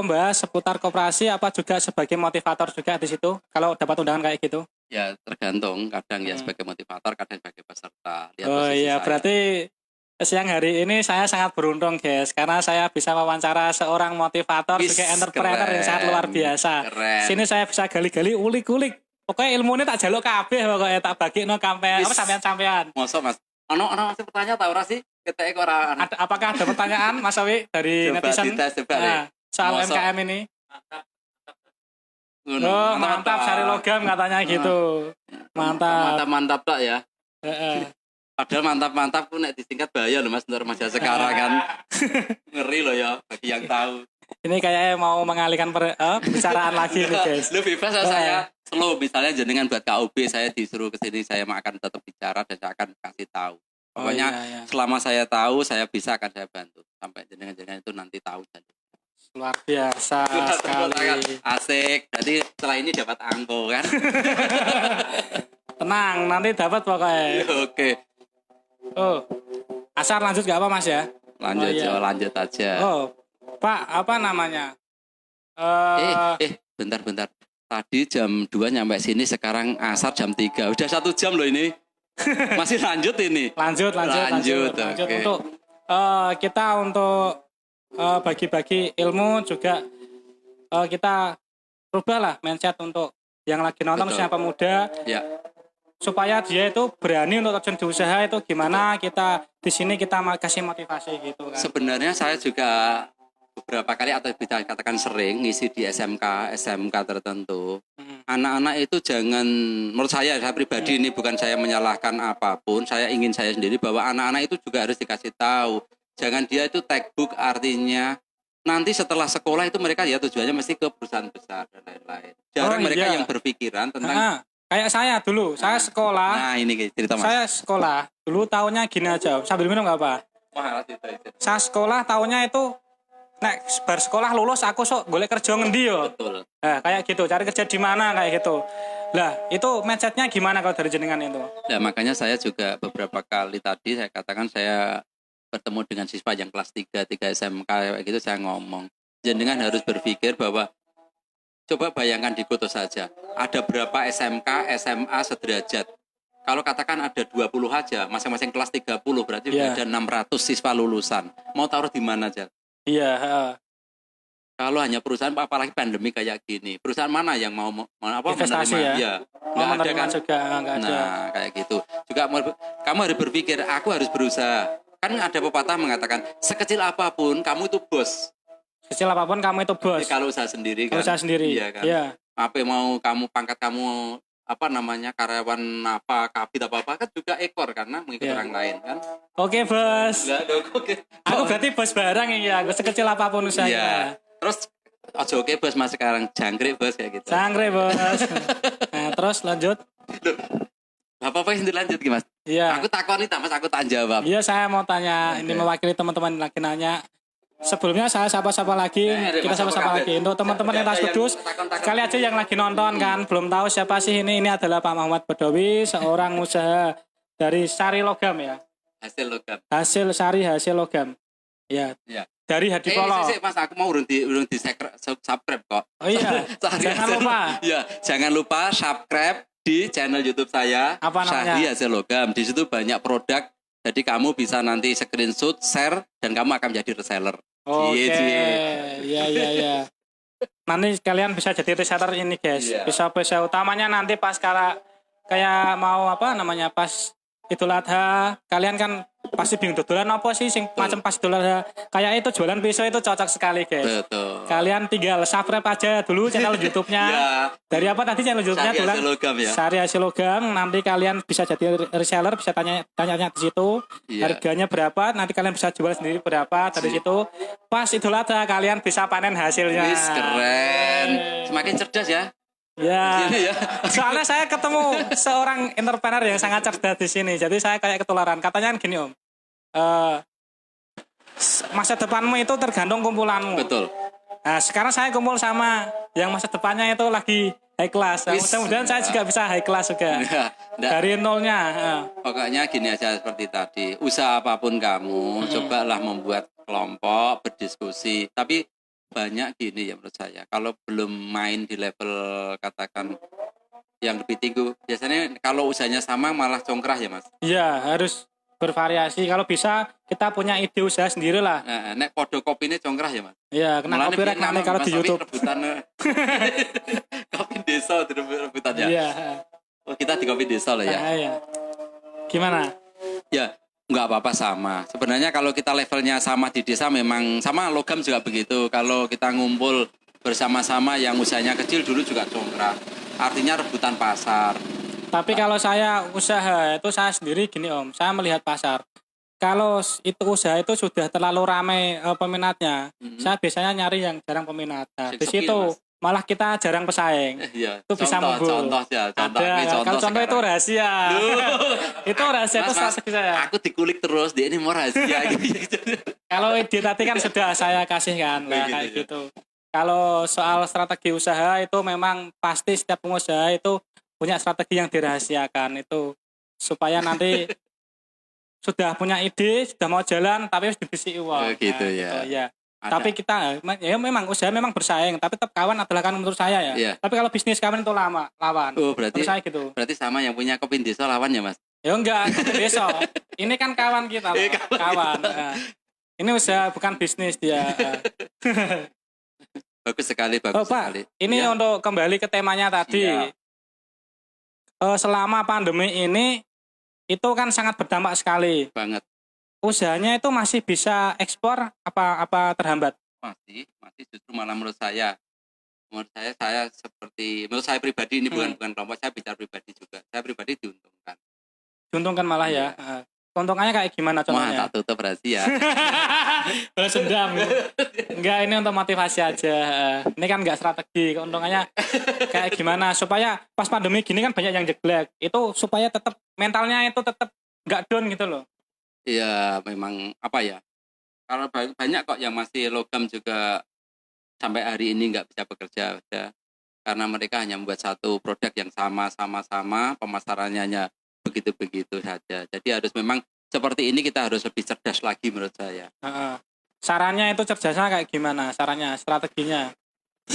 bahas seputar koperasi apa juga sebagai motivator juga di situ kalau dapat undangan kayak gitu? Ya tergantung, kadang ya sebagai motivator, kadang sebagai peserta. Berarti siang hari ini saya sangat beruntung guys karena saya bisa wawancara seorang motivator juga entrepreneur yang sangat luar biasa. Sini saya bisa gali-gali ulik-ulik. Pokoknya ilmunya tak jaluk kabeh pokoknya tak bagikno sampean. Mosok Mas. Ono masih pertanyaan ta ora sih? Apakah ada pertanyaan Mas Awi dari netizen? Soal MKM ini. Mantap Sari Logam katanya gitu. Mantap tak ya. Padahal mantap tuh nek disingkat bahaya loh Mas untuk remaja sekarang kan. Ngeri loh ya bagi yang tahu. Ini kayaknya mau mengalihkan pembicaraan lagi nih guys. Lu bebas saya slow misalnya jenengan buat KUB saya disuruh ke sini saya akan tetap bicara dan saya akan kasih tahu. Pokoknya selama saya tahu saya bisa akan saya bantu sampai jenengan itu nanti tahu jadi. Luar biasa sekali. Asik. Jadi setelah ini dapat angko kan. Tenang, nanti dapat pokoknya. Oke. Asar lanjut gak apa Mas ya? Lanjut aja. Pak, apa namanya? Bentar. Tadi jam 2 nyampe sini, sekarang asar jam 3. Udah 1 jam loh ini. Masih lanjut ini? Lanjut. Okay. Untuk kita untuk bagi-bagi ilmu juga kita rubahlah mindset untuk yang lagi nonton siapa muda. Ya. Supaya dia itu berani untuk terjun di usaha itu gimana kita di sini kita kasih motivasi gitu kan. Sebenarnya saya juga beberapa kali atau bisa katakan sering ngisi di SMK tertentu. Anak-anak itu jangan, menurut saya pribadi ini bukan saya menyalahkan apapun, saya ingin saya sendiri bahwa anak-anak itu juga harus dikasih tahu. Jangan dia itu textbook artinya nanti setelah sekolah itu mereka ya tujuannya mesti ke perusahaan besar dan lain-lain. Jarang mereka yang berpikiran tentang kayak saya dulu, saya sekolah. Nah ini cerita Mas. Saya sekolah, dulu tahunnya gini aja, sambil minum gak apa? Mahal itu. Saya sekolah tahunnya itu nek bar sekolah lulus aku sok golek kerja ngendi yo. Betul. Nah, kayak gitu, cari kerja di mana kayak gitu. Lah, itu mindsetnya gimana kalau dari jenengan itu? Nah, makanya saya juga beberapa kali tadi saya katakan saya bertemu dengan siswa yang kelas 3 SMK kayak gitu, saya ngomong. Jenengan harus berpikir bahwa coba bayangkan di Kuto saja, ada berapa SMK, SMA sederajat. Kalau katakan ada 20 aja, masing-masing kelas 30, berarti ada 600 siswa lulusan. Mau taruh di mana aja? Iya. Kalau hanya perusahaan, apalagi pandemi kayak gini, perusahaan mana yang mau investasi menerima? Ya, nggak ada kan? Juga, nggak ada. Nah, kayak gitu. Juga kamu harus berpikir, aku harus berusaha. Kan ada pepatah mengatakan, sekecil apapun kamu itu bos. Kecil apapun kamu itu bos. Kalau usaha sendiri kan. Usaha sendiri. Iya kan. Iya. Apa mau kamu pangkat kamu karyawan kabit apa kan juga ekor karena mengikuti orang lain kan. Oke, bos. Oke. Aku berarti bos barang ya, aku sekecil apapun usahanya. Iya. Terus oke bos, mas sekarang jangkrik bos kayak gitu. Jangkrik bos. Nah, terus lanjut. Apa yang dilanjut mas? Iya. Aku takon nih mas, aku tak jawab. Iya, saya mau tanya, ini mewakili teman-teman lagi nanya. Sebelumnya saya sapa-sapa lagi, kita sapa-sapa lagi. Untuk teman-teman yang tas kudus, sekali aja yang lagi nonton kan, belum tahu siapa sih ini adalah Pak Muhammad Badawi, seorang usaha dari Sari Logam ya. Hasil logam. Ya. Dari Hadipolo. Mas, aku mau urung di subscribe kok. Oh iya. Jangan lupa. Ya, jangan lupa subscribe di channel YouTube saya. Apa namanya? Syahri Hasil Logam. Di situ banyak produk. Jadi kamu bisa nanti screenshot, share, dan kamu akan menjadi reseller. Oke. Iya. Nanti kalian bisa jadi reseller ini guys. Bisa utamanya nanti pas kayak mau pas Idul Adha, kalian kan pasti bingung dodolan apa sih sing macam pas Idul Adha. Kayak itu jualan pisau itu cocok sekali guys. Betul. Kalian tinggal subscribe aja dulu channel YouTube-nya. Dari apa tadi channel YouTube-nya? Sari Hasil Logam. Nanti kalian bisa jadi reseller, bisa tanya di situ. Harganya berapa? Nanti kalian bisa jual sendiri berapa dari situ. Pas Idul Adha kalian bisa panen hasilnya. Keren. Semakin cerdas ya. Ya, soalnya saya ketemu seorang entrepreneur yang sangat cerdas di sini. Jadi saya kayak ketularan. Katanya gini Om, masa depanmu itu tergantung kumpulanmu. Betul. Nah sekarang saya kumpul sama yang masa depannya itu lagi high class. Nah, mudah-mudahan saya juga bisa high class juga. Dari nolnya. Pokoknya gini aja seperti tadi. Usaha apapun kamu, cobalah membuat kelompok, berdiskusi. Tapi banyak gini ya menurut saya, kalau belum main di level katakan yang lebih tinggi, biasanya kalau usahanya sama malah congkrah ya mas. Iya, harus bervariasi. Kalau bisa kita punya ide usaha sendiri lah. Nah, nek podo kopi ini congkrah ya mas. Iya, kena copyright nanti kalau di YouTube. Rebutan kopi desa rebutan ya. Iya. Oh, kita di kopi desa lah ya. Iya. Gimana? Ya. Enggak apa-apa sama. Sebenarnya kalau kita levelnya sama di desa memang sama, logam juga begitu. Kalau kita ngumpul bersama-sama yang usahanya kecil dulu juga congkrah. Artinya rebutan pasar. Tapi kalau saya usaha itu saya sendiri gini Om, saya melihat pasar. Kalau itu usaha itu sudah terlalu ramai peminatnya, saya biasanya nyari yang jarang peminat. Nah, di situ malah kita jarang pesaing. Itu bisa mundur. Kalau contoh itu rahasia. Itu rahasia, itu strategi saya. Aku dikulik terus, dia ini mau rahasia. Kalau ide tadi kan sudah saya kasihkan lah kayak gitu. Kalau soal strategi usaha itu memang pasti setiap pengusaha itu punya strategi yang dirahasiakan itu supaya nanti sudah punya ide, sudah mau jalan tapi harus dibisi uang. Gitu ya. Gitu, ya. Tapi kita ya memang usaha memang bersaing, tapi tetap kawan adalah kan menurut saya ya. Iya. Tapi kalau bisnis kawan itu lawan. Oh, berarti saya gitu. Berarti sama yang punya kopi desa lawan ya, Mas? Ya enggak, desa. Ini kan kawan kita, kawan. Ini usaha bukan bisnis dia. Bagus sekali, bagus sekali. Pak, ini untuk kembali ke temanya tadi. Selama pandemi ini itu kan sangat berdampak sekali. Banget. Usahanya itu masih bisa ekspor apa terhambat? Masih justru malah menurut saya pribadi ini bukan kelompok, saya bicara pribadi juga. Saya pribadi diuntungkan. Diuntungkan malah ya. Keuntungannya kayak gimana contohnya? Tak tutup rahasia. Balas dendam. Enggak, ini untuk motivasi aja. Ini kan enggak strategi. Keuntungannya kayak gimana supaya pas pandemi gini kan banyak yang jelek. Itu supaya tetap mentalnya itu tetap enggak down gitu loh. Ya memang apa ya? Kalau banyak kok yang masih logam juga sampai hari ini nggak bisa bekerja udah. Karena mereka hanya membuat satu produk yang sama-sama, pemasarannya hanya begitu-begitu saja. Jadi harus memang seperti ini kita harus lebih cerdas lagi menurut saya. Sarannya itu cerdasnya kayak gimana? Sarannya, strateginya?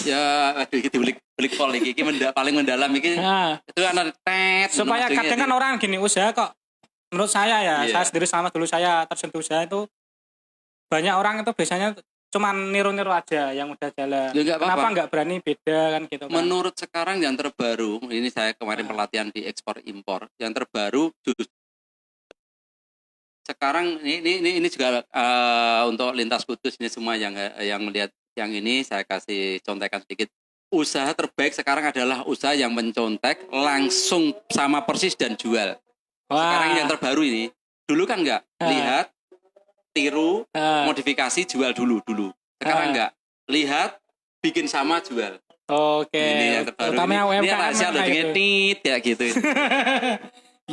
Ya, aduh itu beli pol iki paling mendalam iki. Itu anak supaya kadang kan orang gini usaha kok menurut saya ya, saya sendiri selama dulu saya tersentuh usaha itu banyak orang itu biasanya cuma niru-niru aja yang udah jalan. Ya, kenapa nggak berani beda kan gitu kan? Menurut sekarang yang terbaru, ini saya kemarin pelatihan di ekspor impor, yang terbaru sekarang ini juga untuk lintas kudus ini semua yang melihat yang ini saya kasih contekan sedikit. Usaha terbaik sekarang adalah usaha yang mencontek langsung sama persis dan jual. Sekarang yang terbaru ini. Dulu kan enggak. Lihat, tiru, modifikasi, jual dulu. Sekarang enggak. Lihat, bikin sama, jual. Oke. Ini yang terbaru. Ini rahasia loh, tit ya gitu.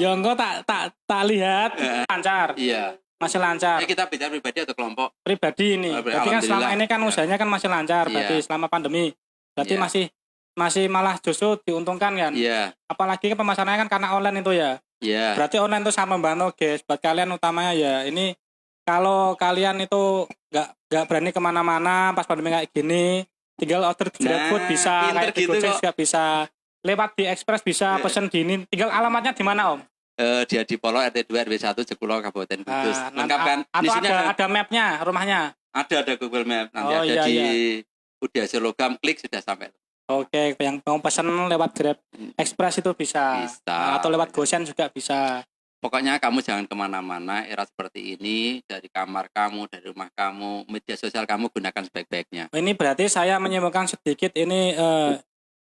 Ya enggak tak lihat lancar. Iya. Masih lancar. Kita bicara pribadi atau kelompok? Pribadi ini. Berarti kan selama ini kan usahanya kan masih lancar berarti selama pandemi. Berarti masih malah justru diuntungkan kan? Iya. Apalagi kan pemasarannya kan karena online itu ya. Iya. Berarti online itu sama membantu guys. Buat kalian utamanya ya ini kalau kalian itu nggak berani kemana-mana pas pandemi kayak gini, tinggal order di GrabFood bisa, kayak di Gojek juga bisa, lewat di Express bisa, pesen di ini. Tinggal alamatnya di mana Om? Dia di Polo RT 2 RW 1 Jekulo Kabupaten Kudus. Lengkap kan? Atau ada mapnya rumahnya? Ada Google Map. Nanti ada di Udiasi Logam, klik sudah sampai. Oke, yang mau pesen lewat Grab Express itu bisa. Atau lewat Gosen juga bisa. Pokoknya kamu jangan kemana-mana, era seperti ini, dari kamar kamu, dari rumah kamu, media sosial kamu gunakan sebaik-baiknya. Ini berarti saya menyimpulkan sedikit ini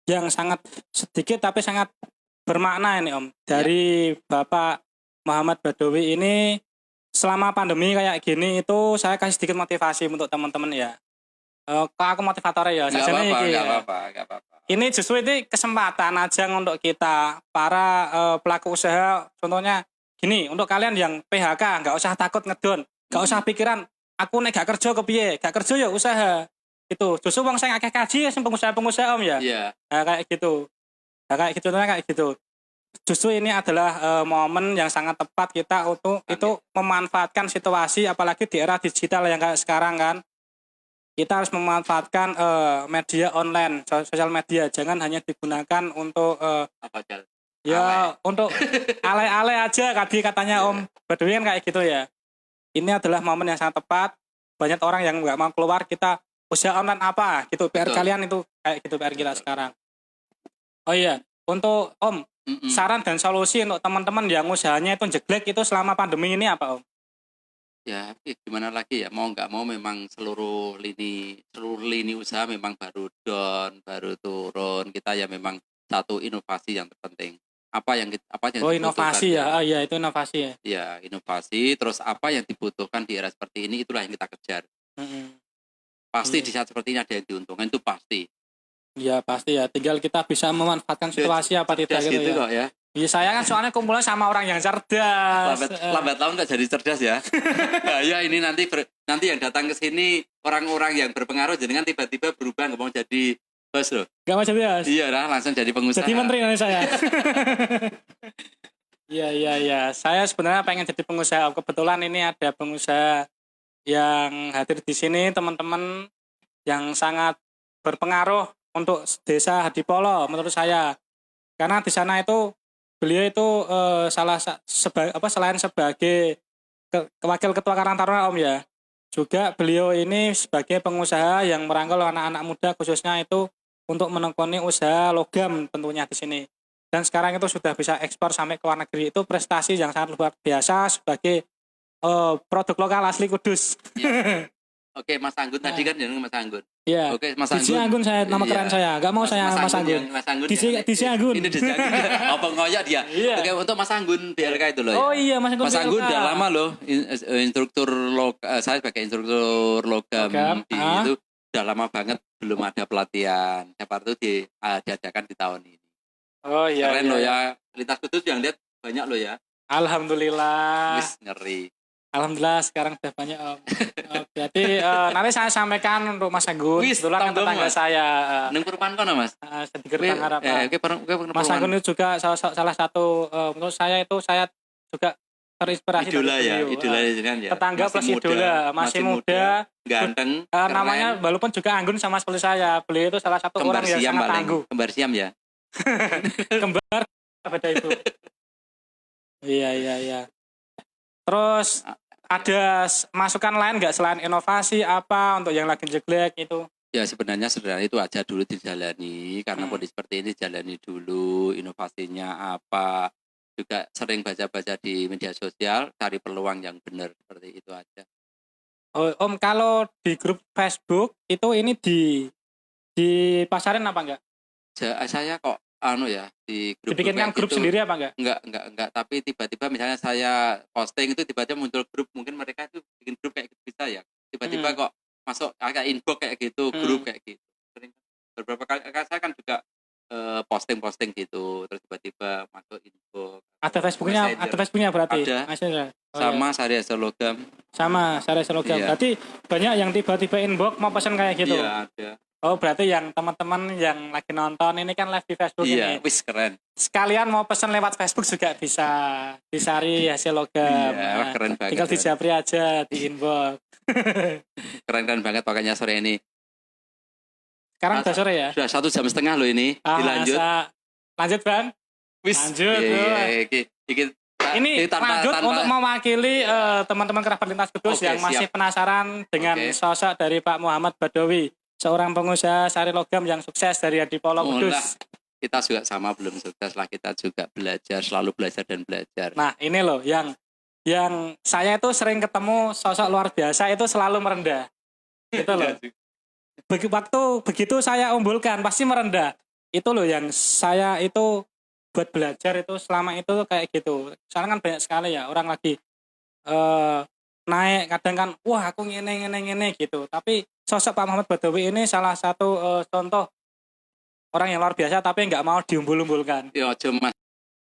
yang sangat sedikit tapi sangat bermakna ini Om. Dari Bapak Muhammad Badawi ini selama pandemi kayak gini itu saya kasih sedikit motivasi untuk teman-teman ya. Aku motivator ya. Gak apa-apa. Ini justru ini kesempatan aja untuk kita para pelaku usaha. Contohnya gini, untuk kalian yang PHK nggak usah takut ngedon, nggak usah pikiran aku nek gak kerja kepiye, gak kerja ya usaha. Itu justru wong saya akeh kaji sing pengusaha-pengusaha Om ya. Iya. Nah, kayak gitu. Kayak gitu. Justru ini adalah momen yang sangat tepat kita untuk itu memanfaatkan situasi apalagi di era digital yang kayak sekarang kan. Kita harus memanfaatkan media online, sosial media. Jangan hanya digunakan untuk untuk ale-ale aja katanya Om Badawi kan kayak gitu ya. Ini adalah momen yang sangat tepat. Banyak orang yang nggak mau keluar, kita usaha online apa gitu. PR kalian itu kayak gitu PR kita sekarang. Oh iya, untuk Om, saran dan solusi untuk teman-teman yang usahanya itu jelek itu selama pandemi ini apa Om? Ya gimana lagi ya, mau nggak mau memang seluruh lini usaha memang baru down, baru turun. Kita ya memang satu inovasi yang terpenting. Apa yang inovasi ya, iya itu inovasi ya. Ya inovasi, terus apa yang dibutuhkan di era seperti ini itulah yang kita kejar. Pasti di saat seperti ini ada yang diuntungkan, itu pasti. Iya pasti ya, tinggal kita bisa memanfaatkan situasi apa tidak gitu kok ya. Iya saya kan soalnya kumpulan sama orang yang cerdas. Lambat laun nggak jadi cerdas ya. Nah, ya ini nanti yang datang ke sini orang-orang yang berpengaruh jadi kan tiba-tiba berubah nggak mau jadi bos loh. Nggak mau jadi bos? Iya lah langsung jadi pengusaha. Jadi menteri nanti saya. Iya. Saya sebenarnya pengen jadi pengusaha. Kebetulan ini ada pengusaha yang hadir di sini teman-teman yang sangat berpengaruh untuk desa Hadipolo menurut saya. Karena di sana itu beliau itu selain sebagai wakil ketua Karang Taruna Om ya, juga beliau ini sebagai pengusaha yang merangkul anak-anak muda khususnya itu untuk menekuni usaha logam tentunya di sini. Dan sekarang itu sudah bisa ekspor sampai ke luar negeri, itu prestasi yang sangat luar biasa sebagai produk lokal asli Kudus. Ya. Oke, Mas Anggun tadi kan jeneng Mas Anggun. Iya. Oke, Mas Anggun. Disi Anggun saya nama keren saya. Enggak mau saya Mas Anggun. Disi Anggun. Ini Disi Anggun. Apa ngoyak dia? Iya. Oke, untuk Mas Anggun BLK itu loh. Oh iya, Mas Anggun. Mas Anggun udah lama loh instruktur saya sebagai instruktur logam di itu udah lama banget belum ada pelatihan. Siapa itu diadakan di tahun ini. Oh iya. Keren loh ya. Lintas Kudus yang lihat banyak loh ya. Alhamdulillah. Wis ngeri. Alhamdulillah sekarang sudah banyak Om. Berarti nanti saya sampaikan untuk Mas Anggun. Kebetulan tetangga saya. Neng Purpan kono Mas. Sedikit Harapan. Mas Anggun itu juga salah satu menurut saya itu saya juga terinspirasi idola ya, idola ya. Tetangga plus idola, masih muda, ganteng, namanya walaupun juga Anggun sama seperti saya. Beliau itu salah satu orang yang sangat tangguh. Kembar Siam ya. Kembar beda itu. Iya. Terus ada masukan lain nggak selain inovasi apa untuk yang lagi jelek itu? Ya sebenarnya itu aja dulu dijalani karena kondisi seperti ini jalani dulu, inovasinya apa, juga sering baca-baca di media sosial, cari peluang yang benar seperti itu aja. Oh, Om, kalau di grup Facebook itu ini dipasarin apa enggak? Saya kok di grup dibikinkan grup gitu, sendiri apa enggak? Enggak, tapi tiba-tiba misalnya saya posting itu tiba-tiba muncul grup, mungkin mereka itu bikin grup kayak gitu bisa ya. Tiba-tiba kok masuk kayak inbox kayak gitu, grup kayak gitu. Sering beberapa kali saya kan juga posting gitu, terus tiba-tiba masuk inbox. Ada Facebooknya berarti? Ada. Sama Sari Logam. Sama Sari Logam. Iya. Berarti banyak yang tiba-tiba inbox mau pesan kayak gitu? Iya, ada. Oh, berarti yang teman-teman yang lagi nonton ini kan live di Facebook ini. Iya, wis keren. Sekalian mau pesan lewat Facebook juga bisa. Di Sari Hasil Logam. Iya, keren banget. Tinggal dijapri aja di inbox. Keren banget pokoknya sore ini. Sekarang udah sore ya? Sudah 1,5 jam loh ini. Dilanjut. Lanjut Bang. Wis. Lanjut. Ini lanjut untuk mewakili teman-teman kerabat lintas kudus yang masih penasaran dengan sosok dari Pak Muhammad Badawi, seorang pengusaha sari logam yang sukses dari Hadipolo Kudus. Kita juga sama belum sukses lah, kita juga belajar, selalu belajar dan belajar. Nah ini loh yang saya itu sering ketemu sosok luar biasa itu selalu merendah. Gitu loh. Waktu begitu saya umbulkan pasti merendah. Itu loh yang saya itu buat belajar itu selama itu kayak gitu. Soalnya kan banyak sekali ya orang lagi naik kadang kan wah aku ngene gitu. Tapi sosok Pak Muhammad Badawi ini salah satu contoh orang yang luar biasa tapi nggak mau diumbul-umbulkan. Ya cuma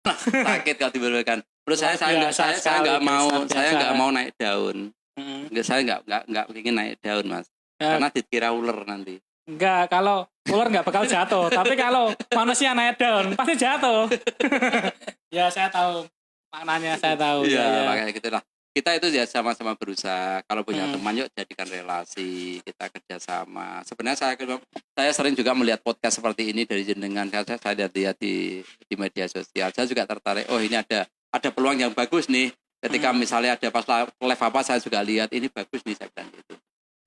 sakit kalau diumbulkan. Terus saya nggak mau naik daun. Saya nggak ingin naik daun Mas. Karena dikira ular nanti. Enggak, kalau ular enggak bakal jatuh. Tapi kalau manusia naik daun, pasti jatuh. Ya, saya tahu. Maknanya saya tahu. Iya, makanya gitulah. Kita itu ya sama-sama berusaha. Kalau punya teman, yuk jadikan relasi. Kita kerjasama. Sebenarnya saya sering juga melihat podcast seperti ini dari jenengan. Saya lihat di media sosial. Saya juga tertarik. Oh, ini ada peluang yang bagus nih. Ketika misalnya ada pas live apa, saya juga lihat ini bagus nih, saya bilang gitu.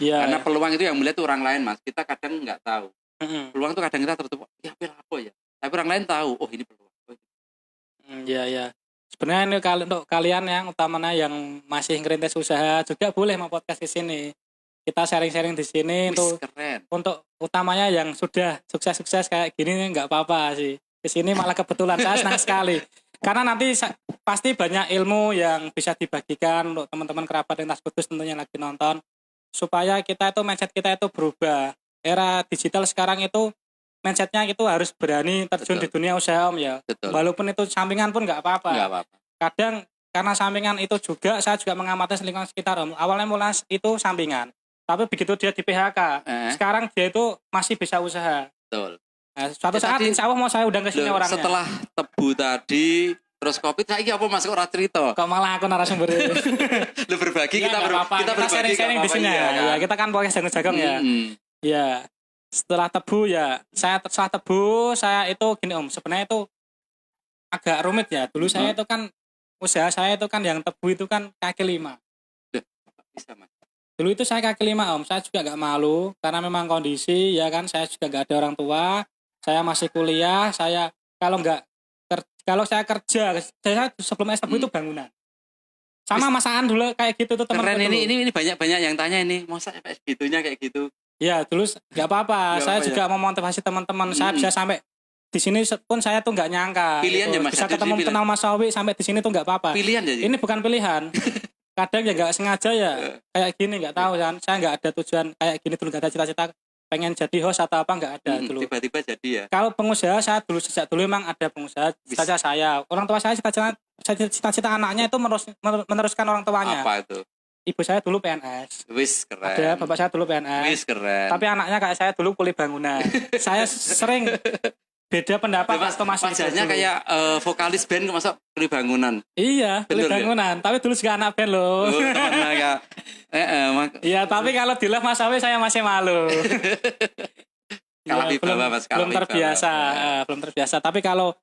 Ya, karena peluang itu yang melihat orang lain Mas, kita kadang nggak tahu. Peluang itu kadang kita tertutup, ya apa ya. Tapi orang lain tahu, oh ini peluang. Iya. Sebenarnya ini untuk kalian yang utamanya yang masih ngerintis usaha juga boleh mau podcast di sini. Kita sharing-sharing di sini untuk utamanya yang sudah sukses-sukses kayak gini nggak apa-apa sih. Di sini malah kebetulan saya senang sekali. Karena nanti pasti banyak ilmu yang bisa dibagikan untuk teman-teman kerabat lintas kudus tentunya lagi nonton. Supaya kita itu mindset kita itu berubah. Era digital sekarang itu mindsetnya itu harus berani terjun di dunia usaha Om ya. Betul. Walaupun itu sampingan pun nggak apa-apa. Kadang karena sampingan itu juga saya juga mengamati lingkungan sekitar Om. Awalnya mulai itu sampingan, tapi begitu dia di PHK, sekarang dia itu masih bisa usaha. Betul. Nah, suatu saat insya Allah mau saya undang ke sini orangnya. Setelah tebu tadi. Terus kopi saiki apa Mas ora cerita? Kok malah aku narasumber. Lu berbagi ya, kita berbagi sharing di sini ya. Kita kan podcast jagung ya. Ya. Setelah tebu saya itu gini Om, sebenarnya itu agak rumit ya. Dulu saya itu kan usaha saya itu kan yang tebu itu kan kaki 5. Bisa Mas. Dulu itu saya kaki 5 Om, saya juga enggak malu karena memang kondisi ya kan saya juga enggak ada orang tua. Saya masih kuliah, kalau saya kerja, saya sebelum S1 itu bangunan. Sama masaan dulu kayak gitu tuh teman-teman. Ini banyak yang tanya ini, masa segitunya kayak gitu. Ya, dulu enggak apa-apa. Saya juga memotivasi teman-teman. Saya bisa sampai di sini pun saya tuh enggak nyangka. Pilihan gitu. Ya Mas. Bisa ketemu kenal Mas Sawi sampai di sini tuh enggak apa-apa. Pilihan ya. Ini bukan pilihan. Kadang ya enggak sengaja ya. Kayak gini enggak tahu kan. Saya enggak ada tujuan kayak gini dulu, enggak ada cita-cita pengen jadi host atau apa enggak ada dulu. Tiba-tiba jadi ya. Kalau pengusaha saya sejak dulu memang ada pengusaha saja saya. Orang tua saya cita-cita cita-cita anaknya itu meneruskan orang tuanya. Apa itu? Ibu saya dulu PNS. Wis keren. Ada bapak saya dulu PNS. Wis keren. Tapi anaknya kayak saya dulu kuli bangunan. Saya sering beda pendapat waktu masih wajahnya kayak vokalis band masuk kuli bangunan. Iya, kuli bangunan. Ya? Tapi dulu juga anak band loh. Iya, tapi kalau di live Mas Awi saya masih malu. Kalah wibawa Mas, belum terbiasa, belum terbiasa. Tapi kalau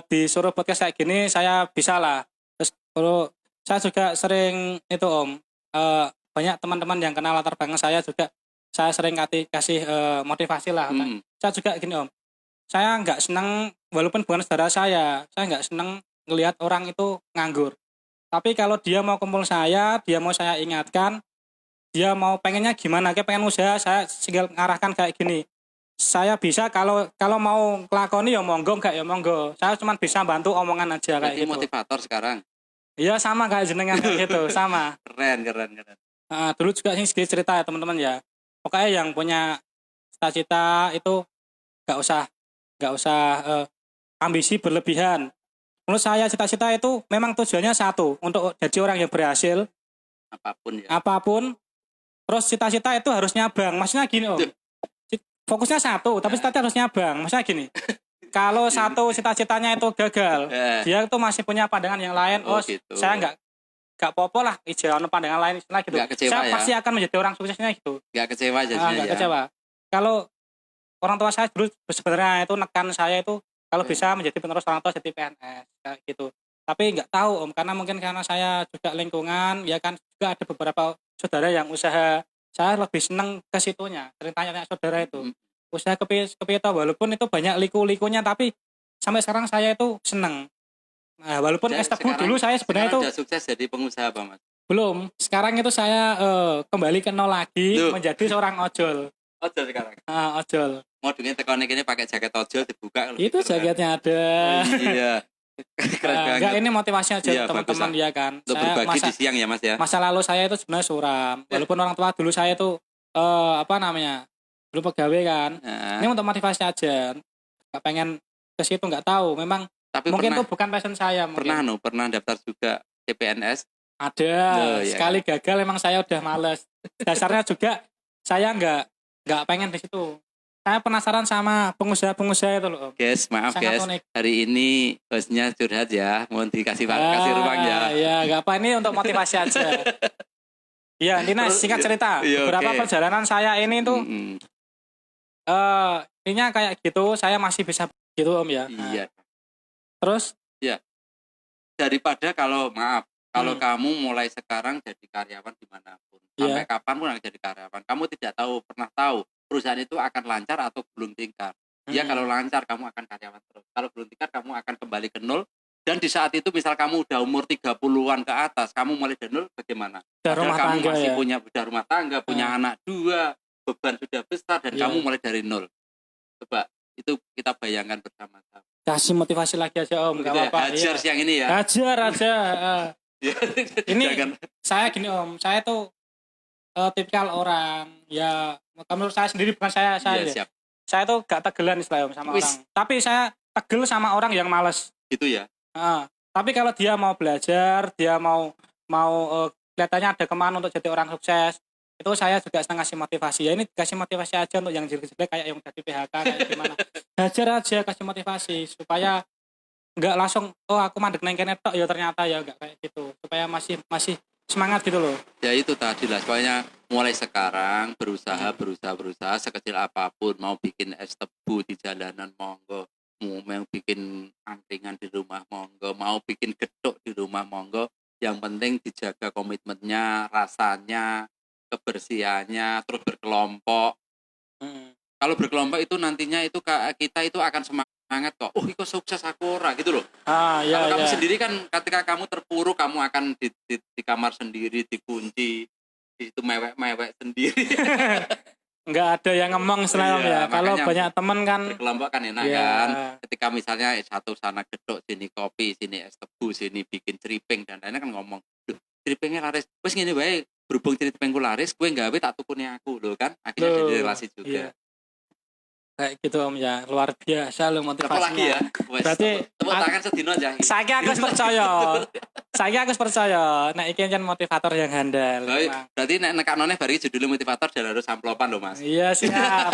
disuruh podcast kayak gini saya bisa lah. Terus kalau saya juga sering itu Om, banyak teman-teman yang kenal latar belakang saya juga saya sering kasih motivasi lah. Saya juga gini Om, saya nggak senang walaupun bukan saudara saya nggak senang ngelihat orang itu nganggur. Tapi kalau dia mau kumpul dia mau saya ingatkan, dia mau pengennya gimana, kayak pengen usaha, saya tinggal ngarahkan kayak gini. Saya bisa kalau mau kelakoni ya monggo, enggak ya monggo. Saya cuma bisa bantu omongan aja kayak gitu. Motivator sekarang. Iya sama kayak jenengan kayak gitu, sama. Keren. Dulu juga sih sedikit cerita ya teman-teman ya. Pokoknya yang punya cita-cita itu nggak usah ambisi berlebihan. Menurut saya cita-cita itu memang tujuannya satu, untuk jadi orang yang berhasil. Apapun. Terus cita-cita itu harus nyabang. Maksudnya gini Om. Fokusnya satu, tapi cita-cita harus nyabang. Maksudnya gini. Kalau satu cita-citanya itu gagal, dia itu masih punya pandangan yang lain. Gitu. Saya nggak popo lah, jangan pandangan lain istilah gitu. Saya pasti akan menjadi orang suksesnya gitu. Nggak kecewa jadinya. Nggak kecewa. Kalau orang tua saya dulu sebenarnya itu nekan saya itu kalau bisa menjadi penerus orang tua jadi PNS kayak gitu. Tapi nggak tahu Om, karena saya juga lingkungan, ya kan juga ada beberapa saudara yang usaha. Saya lebih seneng ke situnya. Sering tanya saudara itu. Usaha kepito walaupun itu banyak liku-likunya, tapi sampai sekarang saya itu seneng. Nah, walaupun es tebu dulu saya sebenarnya itu sudah sukses jadi pengusaha apa Mas? Belum. Sekarang itu saya kembali ke nol lagi menjadi seorang ojol. Ojol sekarang. Ojol. Modulnya tekonik ini pakai jaket ojol dibuka. Itu jaketnya ada. Iya. Enggak, ini motivasi aja teman-teman ya kan. Untuk saya berbagi di siang ya Mas ya. Masa lalu saya itu sebenarnya suram. Walaupun orang tua dulu saya itu dulu pegawai kan. Ini untuk motivasi aja. Gak pengen ke situ, nggak tahu. Memang tapi mungkin itu bukan passion saya. Pernah daftar juga CPNS? Ada. Sekali gagal emang saya udah males. Dasarnya juga saya nggak pengen di situ. Saya penasaran sama pengusaha-pengusaha itu loh. Guys, maaf guys. Hari ini hostnya curhat ya. Mohon kasih ruang ya. Iya, nggak apa, ini untuk motivasi aja. Iya, Dina singkat cerita. Beberapa perjalanan saya ini tuh ininya kayak gitu, saya masih bisa gitu Om ya. Iya. Terus? Iya. Daripada kalau kamu mulai sekarang jadi karyawan dimanapun, sampai kapan pun jadi karyawan, kamu pernah tahu perusahaan itu akan lancar atau gulung tikar. Ya kalau lancar kamu akan karyawan terus. Kalau gulung tikar kamu akan kembali ke nol. Dan di saat itu misal kamu udah umur 30-an ke atas, kamu mulai dari nol bagaimana? Padahal kamu masih punya rumah tangga, punya anak 2, beban sudah besar dan kamu mulai dari nol. Coba itu kita bayangkan bersama-sama. Kasih motivasi lagi aja Om, enggak apa-apa. Hajar siang ini ya. Hajar aja. Ini saya gini Om, saya tuh tipikal orang ya, menurut saya sendiri, bukan saya siap. Saya tuh gak tegelan istilahnya sama orang. Tapi saya tegel sama orang yang malas. Gitu ya. Tapi kalau dia mau belajar, dia mau kelihatannya ada kemauan untuk jadi orang sukses, itu saya juga sedang ngasih motivasi. Ya ini kasih motivasi aja untuk yang jelek-jelek kayak yang dari PHK kayak gimana. Hajar aja, kasih motivasi supaya enggak langsung aku mandek neng kene tok ya ternyata ya enggak kayak gitu. Supaya masih semangat gitu loh. Ya itu tadi lah, pokoknya mulai sekarang berusaha sekecil apapun, mau bikin es tebu di jalanan monggo, mau bikin angkringan di rumah monggo, mau bikin gedok di rumah monggo, yang penting dijaga komitmennya, rasanya, kebersihannya, terus berkelompok. Kalau berkelompok itu nantinya itu kita itu akan semangat kok. Itu sukses aku ora gitu loh. Kalau kamu sendiri kan ketika kamu terpuruk, kamu akan di kamar sendiri, dikunci, di situ mewek sendiri. Enggak ada yang ngomong selalu ya. Kalau banyak teman kan berkelompok kan enak kan. Ketika misalnya satu sana gedok, sini kopi, sini es tebu, sini bikin ceriping dan lainnya kan ngomong, "Duh, ceripingnya laris. Wes ngene wae, berhubung ceripingku laris, kowe nggawe tak tukune aku." Loh kan. Akhirnya jadi relasi juga. Iya. Kayak gitu Om ya, luar biasa loh motivasinya. Apa lagi ya? Berarti tepuk tangan sedino aja. Saya aku percaya. Saya aku percaya. Nek iki kan motivator yang handal. Berarti nek nekaknone bari judulnya motivator dan harus amplopan loh Mas. Iya siap.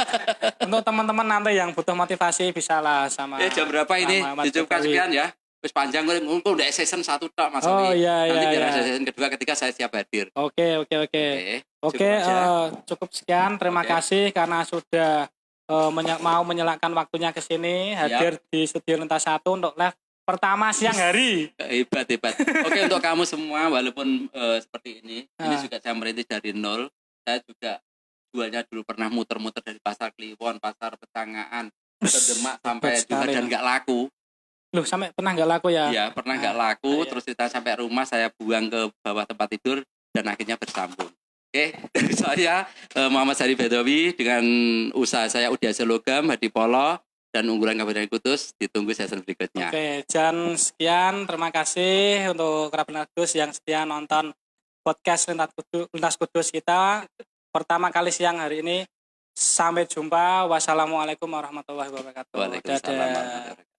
Untuk teman-teman nanti yang butuh motivasi bisa lah sama. Jam berapa ini? Dicukupkan sekian ya. Terus panjang gue ngungkul udah season 1 tok Mas. Oh iya Nanti iya. biar season kedua ketika saya siap hadir. Oke. Cukup sekian. Terima kasih karena sudah mau menyelakkan waktunya ke sini hadir di studio Lintas 1 untuk live pertama siang hari. Hebat. Oke, untuk kamu semua walaupun seperti ini juga saya merintis dari nol. Saya juga jualnya dulu pernah muter-muter dari pasar Kliwon, pasar Pecangaan, ke Demak sampai juga dan nggak laku. Loh, sampai pernah nggak laku ya? Iya, pernah nggak laku. Terus kita sampai rumah saya buang ke bawah tempat tidur dan akhirnya bersambung. Oke, dari saya Muhammad Syarif Badawi dengan usaha saya Udiase Logam, Hadi Polo, dan unggulan Kabupaten Kudus. Ditunggu season berikutnya. Oke, dan sekian. Terima kasih untuk kerabat Kudus yang setia nonton podcast Lintas Kudus kita. Pertama kali siang hari ini. Sampai jumpa. Wassalamualaikum warahmatullahi wabarakatuh. Waalaikumsalam warahmatullahi wabarakatuh.